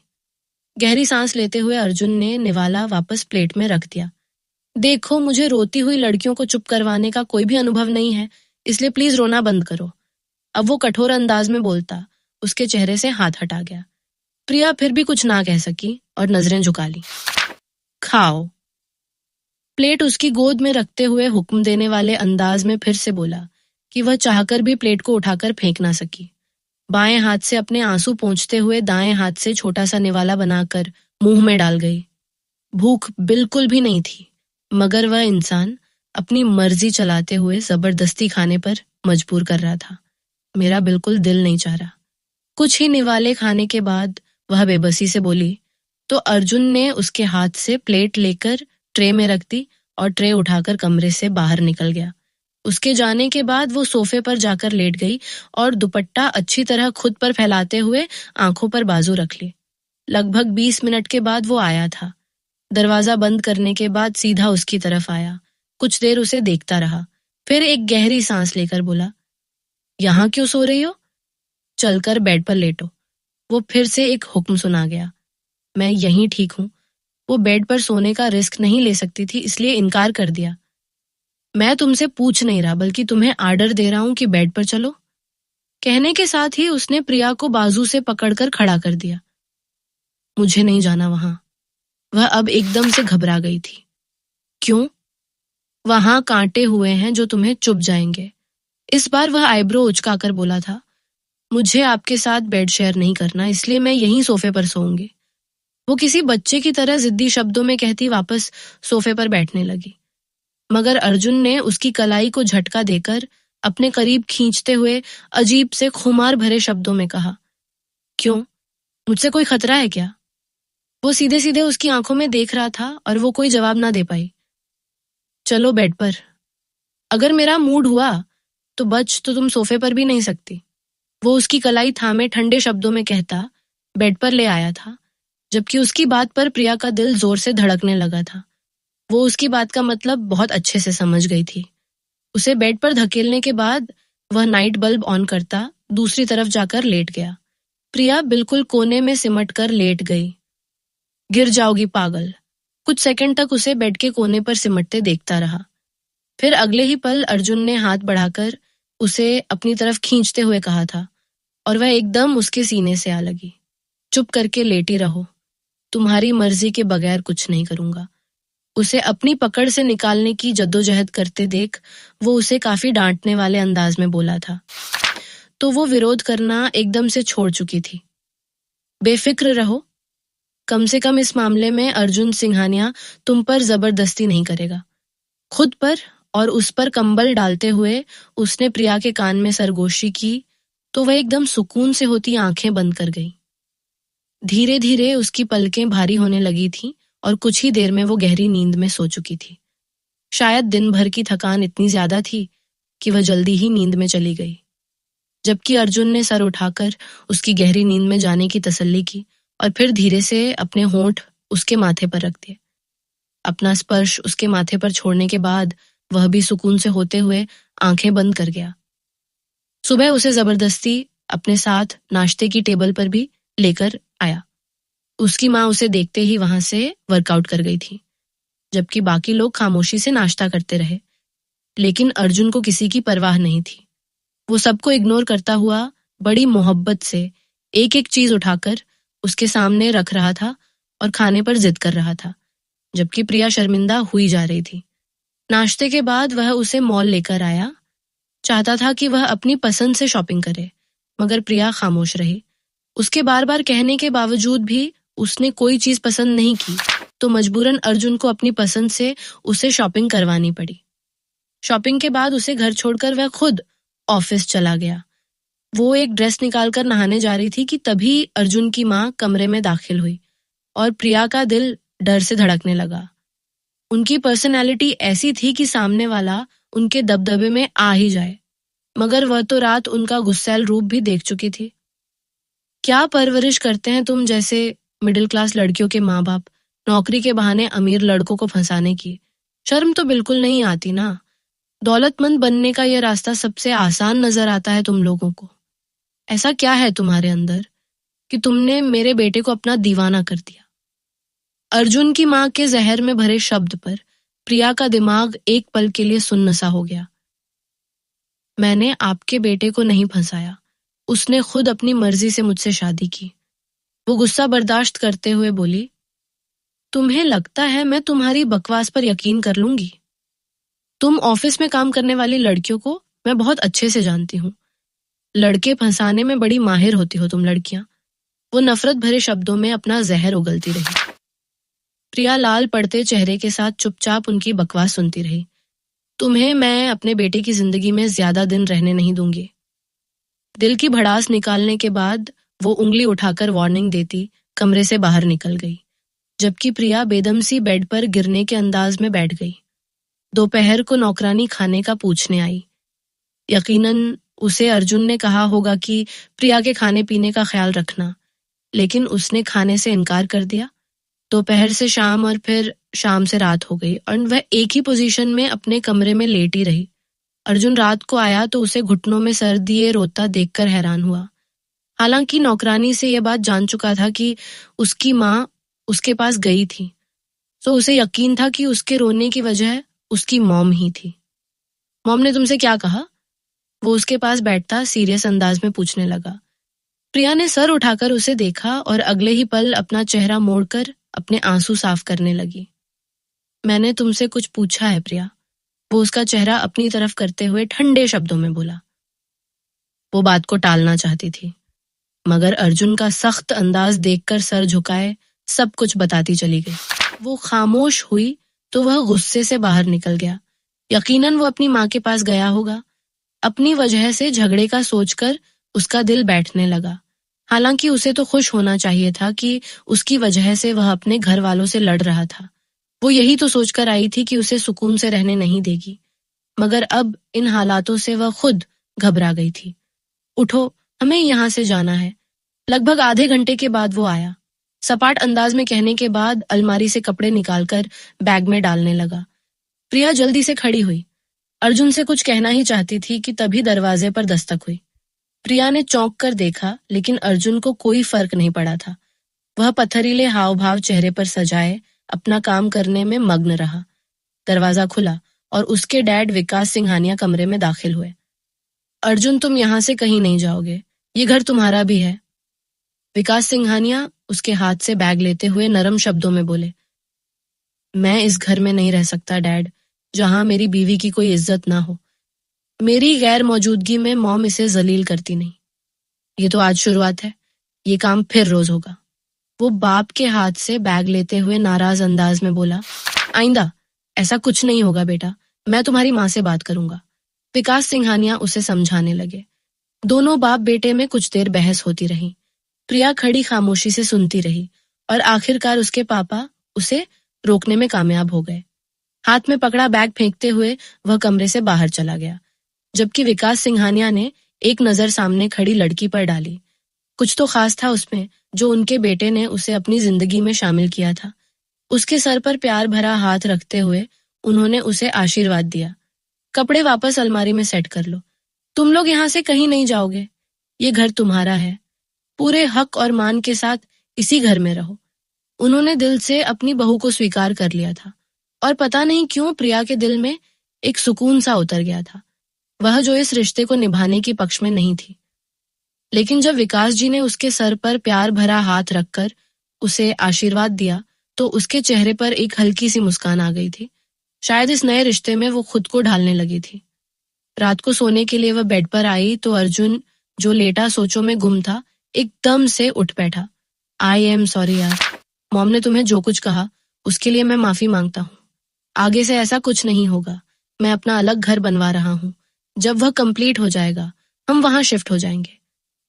गहरी सांस लेते हुए अर्जुन ने निवाला वापस प्लेट में रख दिया। देखो, मुझे रोती हुई लड़कियों को चुप करवाने का कोई भी अनुभव नहीं है, इसलिए प्लीज रोना बंद करो। अब वो कठोर अंदाज में बोलता उसके चेहरे से हाथ हटा गया। प्रिया फिर भी कुछ ना कह सकी और नजरें झुका ली। खाओ, प्लेट उसकी गोद में रखते हुए हुक्म देने वाले अंदाज में फिर से बोला कि वह चाहकर भी प्लेट को उठाकर फेंक ना सकी। बाएं हाथ से अपने आंसू पोंछते हुए दाएं हाथ से छोटा सा निवाला बनाकर मुंह में डाल गई। भूख बिल्कुल भी नहीं थी, मगर वह इंसान अपनी मर्जी चलाते हुए जबरदस्ती खाने पर मजबूर कर रहा था। मेरा बिल्कुल दिल नहीं चाह रहा। कुछ ही निवाले खाने के बाद वह बेबसी से बोली तो अर्जुन ने उसके हाथ से प्लेट लेकर ट्रे में रख दी और ट्रे उठाकर कमरे से बाहर निकल गया। उसके जाने के बाद वो सोफे पर जाकर लेट गई और दुपट्टा अच्छी तरह खुद पर फैलाते हुए आंखों पर बाजू रख ली। लगभग 20 मिनट के बाद वो आया था। दरवाजा बंद करने के बाद सीधा उसकी तरफ आया। कुछ देर उसे देखता रहा, फिर एक गहरी सांस लेकर बोला, यहाँ क्यों सो रही हो? चलकर बेड पर लेटो। वो फिर से एक हुक्म सुना गया। मैं यहीं ठीक हूँ। वो बेड पर सोने का रिस्क नहीं ले सकती थी, इसलिए इनकार कर दिया। मैं तुमसे पूछ नहीं रहा, बल्कि तुम्हें आर्डर दे रहा हूँ कि बेड पर चलो। कहने के साथ ही उसने प्रिया को बाजू से पकड़कर खड़ा कर दिया। मुझे नहीं जाना वहां। वह अब एकदम से घबरा गई थी। क्यों? वहां कांटे हुए हैं जो तुम्हें चुभ जाएंगे। इस बार वह आईब्रो उचकाकर बोला था। मुझे आपके साथ बेड शेयर नहीं करना, इसलिए मैं यहीं सोफे पर सोऊंगी। वो किसी बच्चे की तरह जिद्दी शब्दों में कहती वापस सोफे पर बैठने लगी, मगर अर्जुन ने उसकी कलाई को झटका देकर अपने करीब खींचते हुए अजीब से खुमार भरे शब्दों में कहा, क्यों? मुझसे कोई खतरा है क्या? वो सीधे सीधे उसकी आंखों में देख रहा था और वो कोई जवाब ना दे पाई। चलो बेड पर। अगर मेरा मूड हुआ तो बच तो तुम सोफे पर भी नहीं सकती। वो उसकी कलाई थामे ठंडे शब्दों में कहता बेड पर ले आया था, जबकि उसकी बात पर प्रिया का दिल जोर से धड़कने लगा था। वो उसकी बात का मतलब बहुत अच्छे से समझ गई थी। उसे बेड पर धकेलने के बाद वह नाइट बल्ब ऑन करता दूसरी तरफ जाकर लेट गया। प्रिया बिल्कुल कोने में सिमट कर लेट गई। गिर जाओगी पागल। कुछ सेकंड तक उसे बेड के कोने पर सिमटते देखता रहा। फिर अगले ही पल अर्जुन ने हाथ बढ़ाकर उसे अपनी तरफ खींचते हुए कहा था और वह एकदम उसके सीने से आ लगी। चुप करके लेटी रहो, तुम्हारी मर्जी के बगैर कुछ नहीं करूंगा। उसे अपनी पकड़ से निकालने की जद्दोजहद करते देख वो उसे काफी डांटने वाले अंदाज में बोला था, तो वो विरोध करना एकदम से छोड़ चुकी थी। बेफिक्र रहो, कम से कम इस मामले में अर्जुन सिंघानिया तुम पर जबरदस्ती नहीं करेगा। खुद पर और उस पर कंबल डालते हुए उसने प्रिया के कान में सरगोशी की तो वह एकदम सुकून से होती आंखें बंद कर गई। धीरे धीरे उसकी पलकें भारी होने लगी थीं और कुछ ही देर में वो गहरी नींद में सो चुकी थी। शायद दिन भर की थकान इतनी ज्यादा थी कि वह जल्दी ही नींद में चली गई, जबकि अर्जुन ने सर उठाकर उसकी गहरी नींद में जाने की तसल्ली की और फिर धीरे से अपने होंठ उसके माथे पर रख दिए। अपना स्पर्श उसके माथे पर छोड़ने के बाद वह भी सुकून से होते हुए आंखें बंद कर गया। सुबह उसे जबरदस्ती अपने साथ नाश्ते की टेबल पर भी लेकर आया। उसकी माँ उसे देखते ही वहां से वर्कआउट कर गई थी, जबकि बाकी लोग खामोशी से नाश्ता करते रहे। लेकिन अर्जुन को किसी की परवाह नहीं थी। वो सबको इग्नोर करता हुआ बड़ी मोहब्बत से एक एक चीज उठाकर उसके सामने रख रहा था और खाने पर जिद कर रहा था, जबकि प्रिया शर्मिंदा हुई जा रही थी। नाश्ते के बाद वह उसे मॉल लेकर आया। चाहता था कि वह अपनी पसंद से शॉपिंग करे, मगर प्रिया खामोश रही। उसके बार बार कहने के बावजूद भी उसने कोई चीज पसंद नहीं की, तो मजबूरन अर्जुन को अपनी पसंद से उसे शॉपिंग करवानी पड़ी। शॉपिंग के बाद उसे घर छोड़कर वह खुद ऑफिस चला गया। वो एक ड्रेस निकालकर नहाने जा रही थी कि तभी अर्जुन की माँ कमरे में दाखिल हुई और प्रिया का दिल डर से धड़कने लगा। उनकी पर्सनैलिटी ऐसी थी कि सामने वाला उनके दबदबे में आ ही जाए, मगर वह तो रात उनका गुस्सैल रूप भी देख चुकी थी। क्या परवरिश करते हैं तुम जैसे मिडिल क्लास लड़कियों के माँ बाप, नौकरी के बहाने अमीर लड़कों को फंसाने की? शर्म तो बिल्कुल नहीं आती ना। दौलतमंद बनने का यह रास्ता सबसे आसान नजर आता है तुम लोगों को। ऐसा क्या है तुम्हारे अंदर कि तुमने मेरे बेटे को अपना दीवाना कर दिया? अर्जुन की माँ के जहर में भरे शब्द पर प्रिया का दिमाग एक पल के लिए सुन्न सा हो गया। मैंने आपके बेटे को नहीं फंसाया, उसने खुद अपनी मर्जी से मुझसे शादी की। वो गुस्सा बर्दाश्त करते हुए बोली, तुम्हें लगता है मैं तुम्हारी बकवास पर यकीन कर लूंगी? तुम ऑफिस में काम करने वाली लड़कियों को मैं बहुत अच्छे से जानती हूँ। लड़के फंसाने में बड़ी माहिर होती हो तुम लड़कियां। वो नफरत भरे शब्दों में अपना जहर उगलती रही। प्रिया लाल पड़ते चेहरे के साथ चुपचाप उनकी बकवास सुनती रही। तुम्हें मैं अपने बेटे की जिंदगी में ज्यादा दिन रहने नहीं दूंगी। दिल की भड़ास निकालने के बाद वो उंगली उठाकर वार्निंग देती कमरे से बाहर निकल गई, जबकि प्रिया बेदम सी बेड पर गिरने के अंदाज में बैठ गई। दोपहर को नौकरानी खाने का पूछने आई। यकीनन उसे अर्जुन ने कहा होगा कि प्रिया के खाने पीने का ख्याल रखना, लेकिन उसने खाने से इनकार कर दिया। दोपहर से शाम और फिर शाम से रात हो गई और वह एक ही पोजीशन में अपने कमरे में लेटी रही। अर्जुन रात को आया तो उसे घुटनों में सर दिए रोता देखकर हैरान हुआ। हालांकि नौकरानी से यह बात जान चुका था कि उसकी माँ उसके पास गई थी, तो उसे यकीन था कि उसके रोने की वजह उसकी मॉम ही थी। मॉम ने तुमसे क्या कहा? वो उसके पास बैठता सीरियस अंदाज में पूछने लगा। प्रिया ने सर उठाकर उसे देखा और अगले ही पल अपना चेहरा मोड़कर अपने आंसू साफ करने लगी। मैंने तुमसे कुछ पूछा है प्रिया, वो उसका चेहरा अपनी तरफ करते हुए ठंडे शब्दों में बोला। वो बात को टालना चाहती थी, मगर अर्जुन का सख्त अंदाज देखकर सर झुकाए सब कुछ बताती चली गई। वो खामोश हुई तो वह गुस्से से बाहर निकल गया। यकीनन वो अपनी माँ के पास गया होगा। अपनी वजह से झगड़े का सोचकर उसका दिल बैठने लगा। हालांकि उसे तो खुश होना चाहिए था कि उसकी वजह से वह अपने घर वालों से लड़ रहा था। वो यही तो सोचकर आई थी कि उसे सुकून से रहने नहीं देगी, मगर अब इन हालातों से वह खुद घबरा गई थी। उठो, हमें यहाँ से जाना है। लगभग आधे घंटे के बाद वो आया। सपाट अंदाज में कहने के बाद अलमारी से कपड़े निकालकर बैग में डालने लगा। प्रिया जल्दी से खड़ी हुई। अर्जुन से कुछ कहना ही चाहती थी कि तभी दरवाजे पर दस्तक हुई। प्रिया ने चौंक कर देखा, लेकिन अर्जुन को कोई फर्क नहीं पड़ा था। वह पथरीले हाव भाव चेहरे पर सजाए अपना काम करने में मग्न रहा। दरवाजा खुला और उसके डैड विकास सिंघानिया कमरे में दाखिल हुए। अर्जुन, तुम यहाँ से कहीं नहीं जाओगे, ये घर तुम्हारा भी है। विकास सिंघानिया उसके हाथ से बैग लेते हुए नरम शब्दों में बोले। मैं इस घर में नहीं रह सकता डैड, जहां मेरी बीवी की कोई इज्जत ना हो। मेरी गैर मौजूदगी में मॉम इसे जलील करती नहीं। ये तो आज शुरुआत है, ये काम फिर रोज होगा। वो बाप के हाथ से बैग लेते हुए नाराज अंदाज में बोला। आइंदा ऐसा कुछ नहीं होगा बेटा, मैं तुम्हारी माँ से बात करूंगा। विकास सिंघानिया उसे समझाने लगे। दोनों बाप बेटे में कुछ देर बहस होती रही। प्रिया खड़ी खामोशी से सुनती रही और आखिरकार उसके पापा उसे रोकने में कामयाब हो गए। हाथ में पकड़ा बैग फेंकते हुए वह कमरे से बाहर चला गया, जबकि विकास सिंघानिया ने एक नजर सामने खड़ी लड़की पर डाली। कुछ तो खास था उसमें जो उनके बेटे ने उसे अपनी जिंदगी में शामिल किया था। उसके सर पर प्यार भरा हाथ रखते हुए उन्होंने उसे आशीर्वाद दिया। कपड़े वापस अलमारी में सेट कर लो, तुम लोग यहाँ से कहीं नहीं जाओगे। ये घर तुम्हारा है, पूरे हक और मान के साथ इसी घर में रहो। उन्होंने दिल से अपनी बहू को स्वीकार कर लिया था और पता नहीं क्यों प्रिया के दिल में एक सुकून सा उतर गया था, वह जो इस रिश्ते को निभाने के पक्ष में नहीं थी। लेकिन जब विकास जी ने उसके सर पर प्यार भरा हाथ रखकर उसे आशीर्वाद दिया तो उसके चेहरे पर एक हल्की सी मुस्कान आ गई थी। शायद इस नए रिश्ते में वो खुद को ढालने लगी थी। रात को सोने के लिए वह बेड पर आई तो अर्जुन, जो लेटा सोचों में गुम था, एकदम से उठ बैठा। आई एम सॉरी यार, मॉम ने तुम्हें जो कुछ कहा उसके लिए मैं माफी मांगता हूँ। आगे से ऐसा कुछ नहीं होगा। मैं अपना अलग घर बनवा रहा हूँ। जब वह कंप्लीट हो जाएगा हम वहां शिफ्ट हो जाएंगे।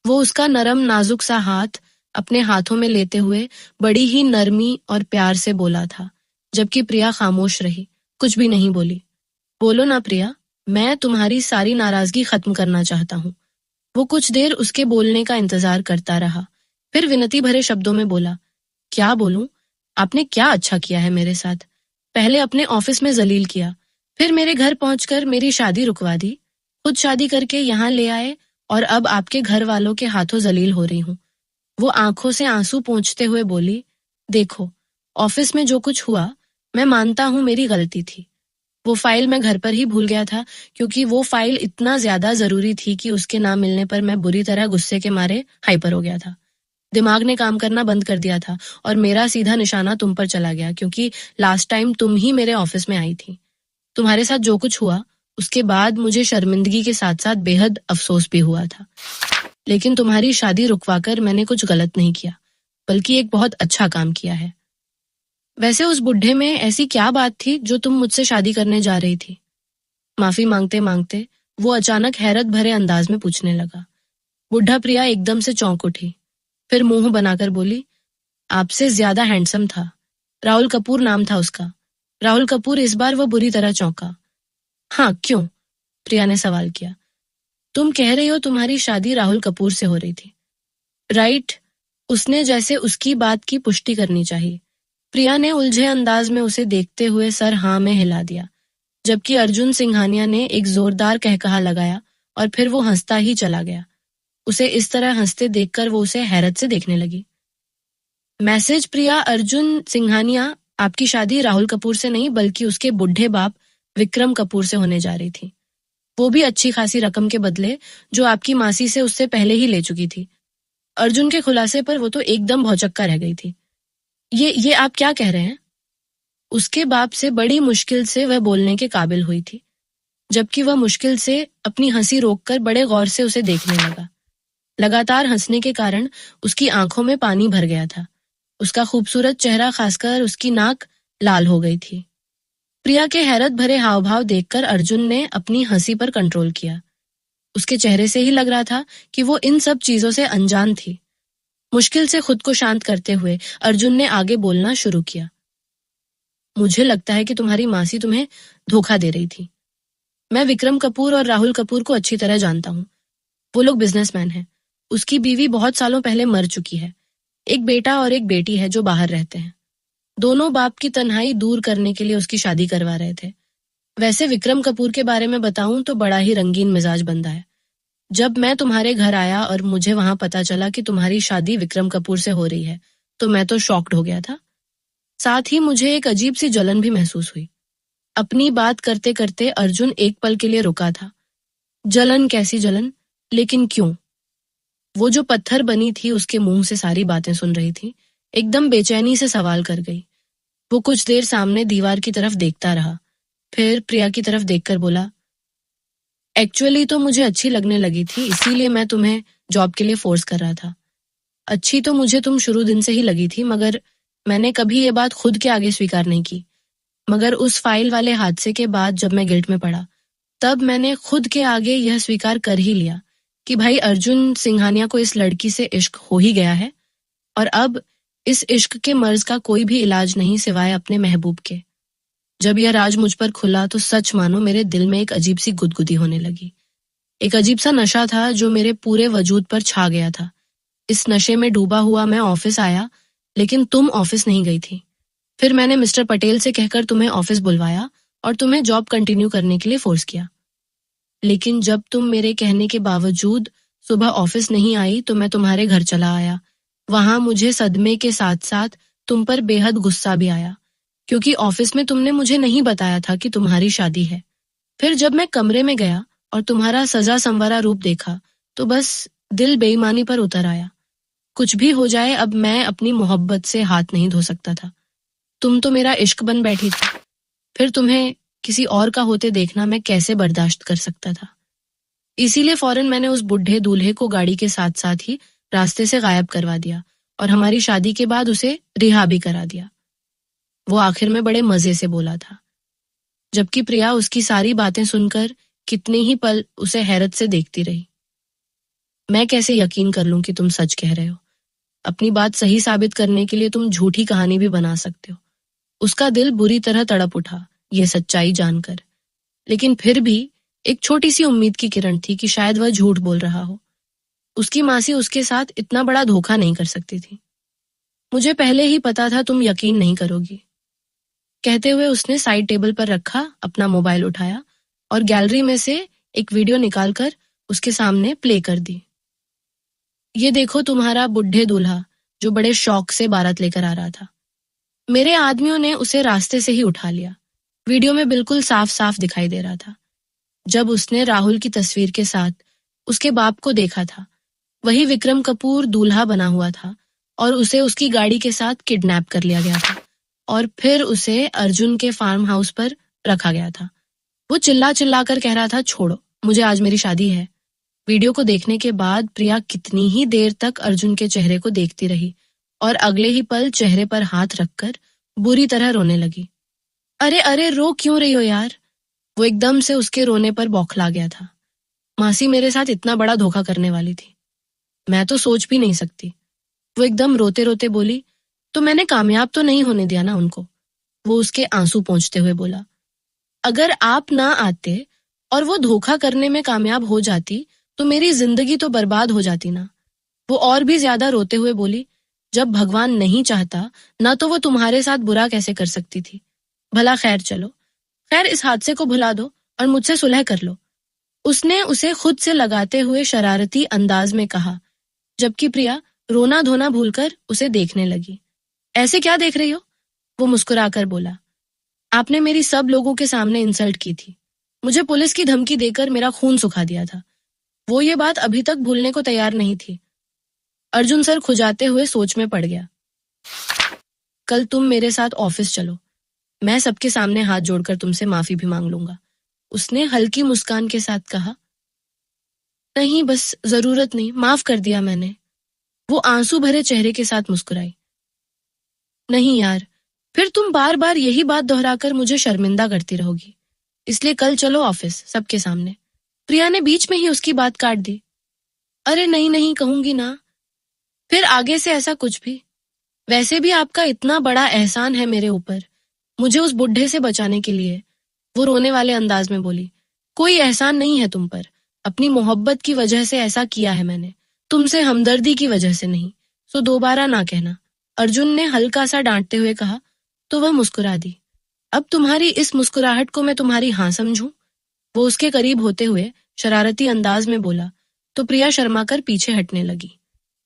वो उसका नरम नाजुक सा हाथ अपने हाथों में लेते हुए बड़ी ही नरमी और प्यार से बोला था, जबकि प्रिया खामोश रही, कुछ भी नहीं बोली। बोलो ना प्रिया, मैं तुम्हारी सारी नाराजगी खत्म करना चाहता हूँ। वो कुछ देर उसके बोलने का इंतजार करता रहा, फिर विनती भरे शब्दों में बोला, क्या बोलूं? आपने क्या अच्छा किया है मेरे साथ? पहले अपने ऑफिस में जलील किया, फिर मेरे घर पहुंचकर मेरी शादी रुकवा दी, खुद शादी करके यहाँ ले आए और अब आपके घर वालों के हाथों जलील हो रही हूँ। वो आंखों से आंसू पोंछते हुए बोली, देखो, ऑफिस में जो कुछ हुआ मैं मानता हूँ मेरी गलती थी। वो फाइल मैं घर पर ही भूल गया था, क्योंकि वो फाइल इतना ज्यादा जरूरी थी कि उसके ना मिलने पर मैं बुरी तरह गुस्से के मारे हाइपर हो गया था। दिमाग ने काम करना बंद कर दिया था और मेरा सीधा निशाना तुम पर चला गया, क्योंकि लास्ट टाइम तुम ही मेरे ऑफिस में आई थी। तुम्हारे साथ जो कुछ हुआ उसके बाद मुझे शर्मिंदगी के साथ साथ बेहद अफसोस भी हुआ था। लेकिन तुम्हारी शादी रुकवाकर मैंने कुछ गलत नहीं किया, बल्कि एक बहुत अच्छा काम किया है। वैसे उस बुढ़े में ऐसी क्या बात थी जो तुम मुझसे शादी करने जा रही थी? माफी मांगते मांगते वो अचानक हैरत भरे अंदाज में पूछने लगा। बुढ़ा प्रिया एकदम से चौंक उठी, फिर मुंह बनाकर बोली, आपसे ज्यादा हैंडसम था। राहुल कपूर नाम था उसका। राहुल कपूर। इस बार वह बुरी तरह चौंका। हाँ, क्यों? प्रिया ने सवाल किया। तुम कह रही हो तुम्हारी शादी राहुल कपूर से हो रही थी, राइट? उसने जैसे उसकी बात की पुष्टि करनी चाहिए। प्रिया ने उलझे अंदाज में उसे देखते हुए सर हाँ में हिला दिया, जबकि अर्जुन सिंघानिया ने एक जोरदार कहकहा लगाया और फिर वो हंसता ही चला गया। उसे इस तरह हंसते देखकर वो उसे हैरत से देखने लगी। मैसेज प्रिया, अर्जुन सिंघानिया, आपकी शादी राहुल कपूर से नहीं बल्कि उसके बुढ़े बाप विक्रम कपूर से होने जा रही थी। वो भी अच्छी खासी रकम के बदले जो आपकी मासी से उससे पहले ही ले चुकी थी। अर्जुन के खुलासे पर वो तो एकदम भौचक्का रह गई थी। ये आप क्या कह रहे हैं? उसके बाप से बड़ी मुश्किल से वह बोलने के काबिल हुई थी, जबकि वह मुश्किल से अपनी हंसी रोककर बड़े गौर से उसे देखने लगा। लगातार हंसने के कारण उसकी आंखों में पानी भर गया था। उसका खूबसूरत चेहरा, खासकर उसकी नाक, लाल हो गई थी। प्रिया के हैरत भरे हाव भाव देखकर अर्जुन ने अपनी हंसी पर कंट्रोल किया। उसके चेहरे से ही लग रहा था कि वो इन सब चीजों से अनजान थी। मुश्किल से खुद को शांत करते हुए अर्जुन ने आगे बोलना शुरू किया। मुझे लगता है कि तुम्हारी मासी तुम्हें धोखा दे रही थी। मैं विक्रम कपूर और राहुल कपूर को अच्छी तरह जानता हूँ। वो लोग बिजनेसमैन हैं। उसकी बीवी बहुत सालों पहले मर चुकी है। एक बेटा और एक बेटी है जो बाहर रहते हैं। दोनों बाप की तन्हाई दूर करने के लिए उसकी शादी करवा रहे थे। वैसे विक्रम कपूर के बारे में बताऊं तो बड़ा ही रंगीन मिजाज बंदा है। जब मैं तुम्हारे घर आया और मुझे वहां पता चला कि तुम्हारी शादी विक्रम कपूर से हो रही है तो मैं तो शॉक्ड हो गया था। साथ ही मुझे एक अजीब सी जलन भी महसूस हुई। अपनी बात करते करते अर्जुन एक पल के लिए रुका था। जलन? कैसी जलन? लेकिन क्यों? वो जो पत्थर बनी थी उसके मुंह से सारी बातें सुन रही थी, एकदम बेचैनी से सवाल कर गई। वो कुछ देर सामने दीवार की तरफ देखता रहा, फिर प्रिया की तरफ देखकर बोला, एक्चुअली तो मुझे अच्छी लगने लगी थी, इसीलिए मैं तुम्हें जॉब के लिए फोर्स कर रहा था। अच्छी तो मुझे तुम शुरू दिन से ही लगी थी, मगर मैंने कभी ये बात खुद के आगे स्वीकार नहीं की। मगर उस फाइल वाले हादसे के बाद जब मैं गिल्ट में पड़ा, तब मैंने खुद के आगे यह स्वीकार कर ही लिया कि भाई अर्जुन सिंघानिया को इस लड़की से इश्क हो ही गया है और अब इस इश्क के मर्ज का कोई भी इलाज नहीं सिवाय अपने महबूब के। जब यह राज मुझ पर खुला तो सच मानो मेरे दिल में एक अजीब सी गुदगुदी होने लगी। एक अजीब सा नशा था जो मेरे पूरे वजूद पर छा गया था। इस नशे में डूबा हुआ मैं ऑफिस आया, लेकिन तुम ऑफिस नहीं गई थी। फिर मैंने मिस्टर पटेल से कहकर तुम्हें ऑफिस बुलवाया और तुम्हें जॉब कंटिन्यू करने के लिए फोर्स किया। लेकिन जब तुम मेरे कहने के बावजूद सुबह ऑफिस नहीं आई तो मैं तुम्हारे घर चला आया। वहां मुझे सदमे के साथ साथ तुम पर बेहद गुस्सा भी आया, क्योंकि ऑफिस में तुमने मुझे नहीं बताया था कि तुम्हारी शादी है। फिर जब मैं कमरे में गया और तुम्हारा सजा संवरा रूप देखा तो बस दिल बेईमानी पर उतर आया। कुछ भी हो जाए अब मैं अपनी मोहब्बत से हाथ नहीं धो सकता था। तुम तो मेरा इश्क बन बैठी थी, फिर तुम्हें किसी और का होते देखना मैं कैसे बर्दाश्त कर सकता था। इसीलिए फौरन मैंने उस बुढ़े दूल्हे को गाड़ी के साथ साथ ही रास्ते से गायब करवा दिया और हमारी शादी के बाद उसे रिहा भी करा दिया। वो आखिर में बड़े मजे से बोला था, जबकि प्रिया उसकी सारी बातें सुनकर कितने ही पल उसे हैरत से देखती रही। मैं कैसे यकीन कर लूं कि तुम सच कह रहे हो? अपनी बात सही साबित करने के लिए तुम झूठी कहानी भी बना सकते हो। उसका दिल बुरी तरह तड़प उठा ये सच्चाई जानकर, लेकिन फिर भी एक छोटी सी उम्मीद की किरण थी कि शायद वह झूठ बोल रहा हो। उसकी मासी उसके साथ इतना बड़ा धोखा नहीं कर सकती थी। मुझे पहले ही पता था तुम यकीन नहीं करोगी। कहते हुए उसने साइड टेबल पर रखा अपना मोबाइल उठाया और गैलरी में से एक वीडियो निकालकर उसके सामने प्ले कर दी। ये देखो तुम्हारा बुढ़े दूल्हा जो बड़े शौक से बारात लेकर आ रहा था। मेरे आदमियों ने उसे रास्ते से ही उठा लिया। वीडियो में बिल्कुल साफ साफ दिखाई दे रहा था। जब उसने राहुल की तस्वीर के साथ उसके बाप को देखा था, वही विक्रम कपूर दूल्हा बना हुआ था और उसे उसकी गाड़ी के साथ किडनैप कर लिया गया था और फिर उसे अर्जुन के फार्म हाउस पर रखा गया था। वो चिल्ला चिल्ला कर कह रहा था, छोड़ो, मुझे आज मेरी शादी है। वीडियो को देखने के बाद प्रिया कितनी ही देर तक अर्जुन के चेहरे को देखती रही और अगले ही पल चेहरे पर हाथ रखकर बुरी तरह रोने लगी। अरे अरे, रो क्यों रही हो यार? वो एकदम से उसके रोने पर बौखला गया था। मासी मेरे साथ इतना बड़ा धोखा करने वाली थी, मैं तो सोच भी नहीं सकती। वो एकदम रोते रोते बोली, तो मैंने कामयाब तो नहीं होने दिया ना उनको। वो उसके आंसू पोंछते हुए बोला, अगर आप ना आते और वो धोखा करने में कामयाब हो जाती तो मेरी जिंदगी तो बर्बाद हो जाती ना। वो और भी ज्यादा रोते हुए बोली, जब भगवान नहीं चाहता ना तो वो तुम्हारे साथ बुरा कैसे कर सकती थी। भला खैर, चलो खैर, इस हादसे को भुला दो और मुझसे सुलह कर लो। उसने उसे खुद से लगाते हुए शरारती अंदाज में कहा, जबकि प्रिया रोना धोना भूलकर उसे देखने लगी। ऐसे क्या देख रही हो? वो मुस्कुराकर बोला, आपने मेरी सब लोगों के सामने इंसल्ट की थी, मुझे पुलिस की धमकी देकर मेरा खून सुखा दिया था। वो ये बात अभी तक भूलने को तैयार नहीं थी। अर्जुन सर खुजाते हुए सोच में पड़ गया। कल तुम मेरे साथ ऑफिस चलो, मैं सबके सामने हाथ जोड़कर तुमसे माफी भी मांग लूंगा। उसने हल्की मुस्कान के साथ कहा। नहीं, बस जरूरत नहीं, माफ कर दिया मैंने। वो आंसू भरे चेहरे के साथ मुस्कुराई। नहीं यार, फिर तुम बार बार यही बात दोहराकर मुझे शर्मिंदा करती रहोगी, इसलिए कल चलो ऑफिस सबके सामने। प्रिया ने बीच में ही उसकी बात काट दी। अरे नहीं नहीं, कहूंगी ना, फिर आगे से ऐसा कुछ भी। वैसे भी आपका इतना बड़ा एहसान है मेरे ऊपर, मुझे उस बुढ़े से बचाने के लिए। वो रोने वाले अंदाज में बोली, कोई एहसान नहीं है तुम पर, अपनी मोहब्बत की वजह से ऐसा किया है मैंने, तुमसे हमदर्दी की वजह से नहीं, सो दोबारा ना कहना। अर्जुन ने हल्का सा डांटते हुए कहा, तो वह मुस्कुरा दी। अब तुम्हारी इस मुस्कुराहट को मैं तुम्हारी हाँ समझूं? वो उसके करीब होते हुए शरारती अंदाज में बोला, तो प्रिया शर्मा कर पीछे हटने लगी,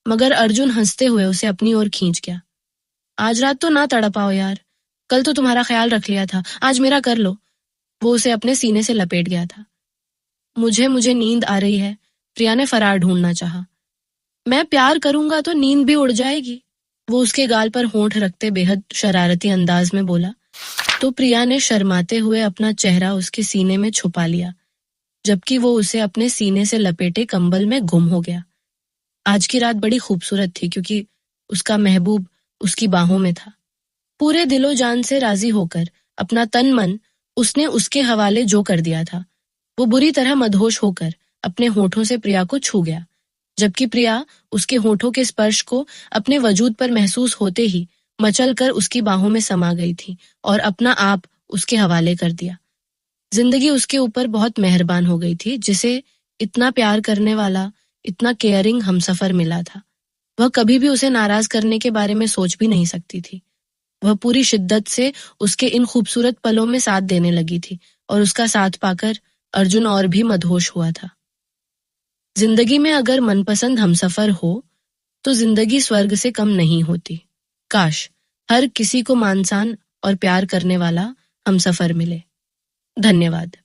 मगर अर्जुन हंसते हुए उसे अपनी ओर खींच गया। आज रात तो ना तड़पाओ यार, कल तो तुम्हारा ख्याल रख लिया था, आज मेरा कर लो। वो उसे अपने सीने से लपेट गया था। मुझे नींद आ रही है, प्रिया ने फरार ढूंढना चाहा। मैं प्यार करूंगा तो नींद भी उड़ जाएगी, वो उसके गाल पर होंठ रखते बेहद शरारती अंदाज में बोला। तो प्रिया ने शर्माते हुए अपना चेहरा उसके सीने में छुपा लिया, जबकि वो उसे अपने सीने से लपेटे कंबल में गुम हो गया। आज की रात बड़ी खूबसूरत थी क्योंकि उसका महबूब उसकी बाहों में था। पूरे दिलो जान से राजी होकर अपना तन मन उसने उसके हवाले जो कर दिया था। वो बुरी तरह मदहोश होकर अपने होठों से प्रिया को छू गया, जबकि प्रिया उसके होठों के स्पर्श को अपने वजूद पर महसूस होते ही मचलकर उसकी बाहों में समा गई थी और अपना आप उसके हवाले कर दिया। जिंदगी उसके ऊपर बहुत मेहरबान हो गई थी, जिसे इतना प्यार करने वाला, इतना केयरिंग हमसफर मिला था। वह कभी भी उसे नाराज करने के बारे में सोच भी नहीं सकती थी। वह पूरी शिद्दत से उसके इन खूबसूरत पलों में साथ देने लगी थी और उसका साथ पाकर अर्जुन और भी मदहोश हुआ था। जिंदगी में अगर मनपसंद हमसफर हो तो जिंदगी स्वर्ग से कम नहीं होती। काश हर किसी को मानसान और प्यार करने वाला हमसफर मिले। धन्यवाद।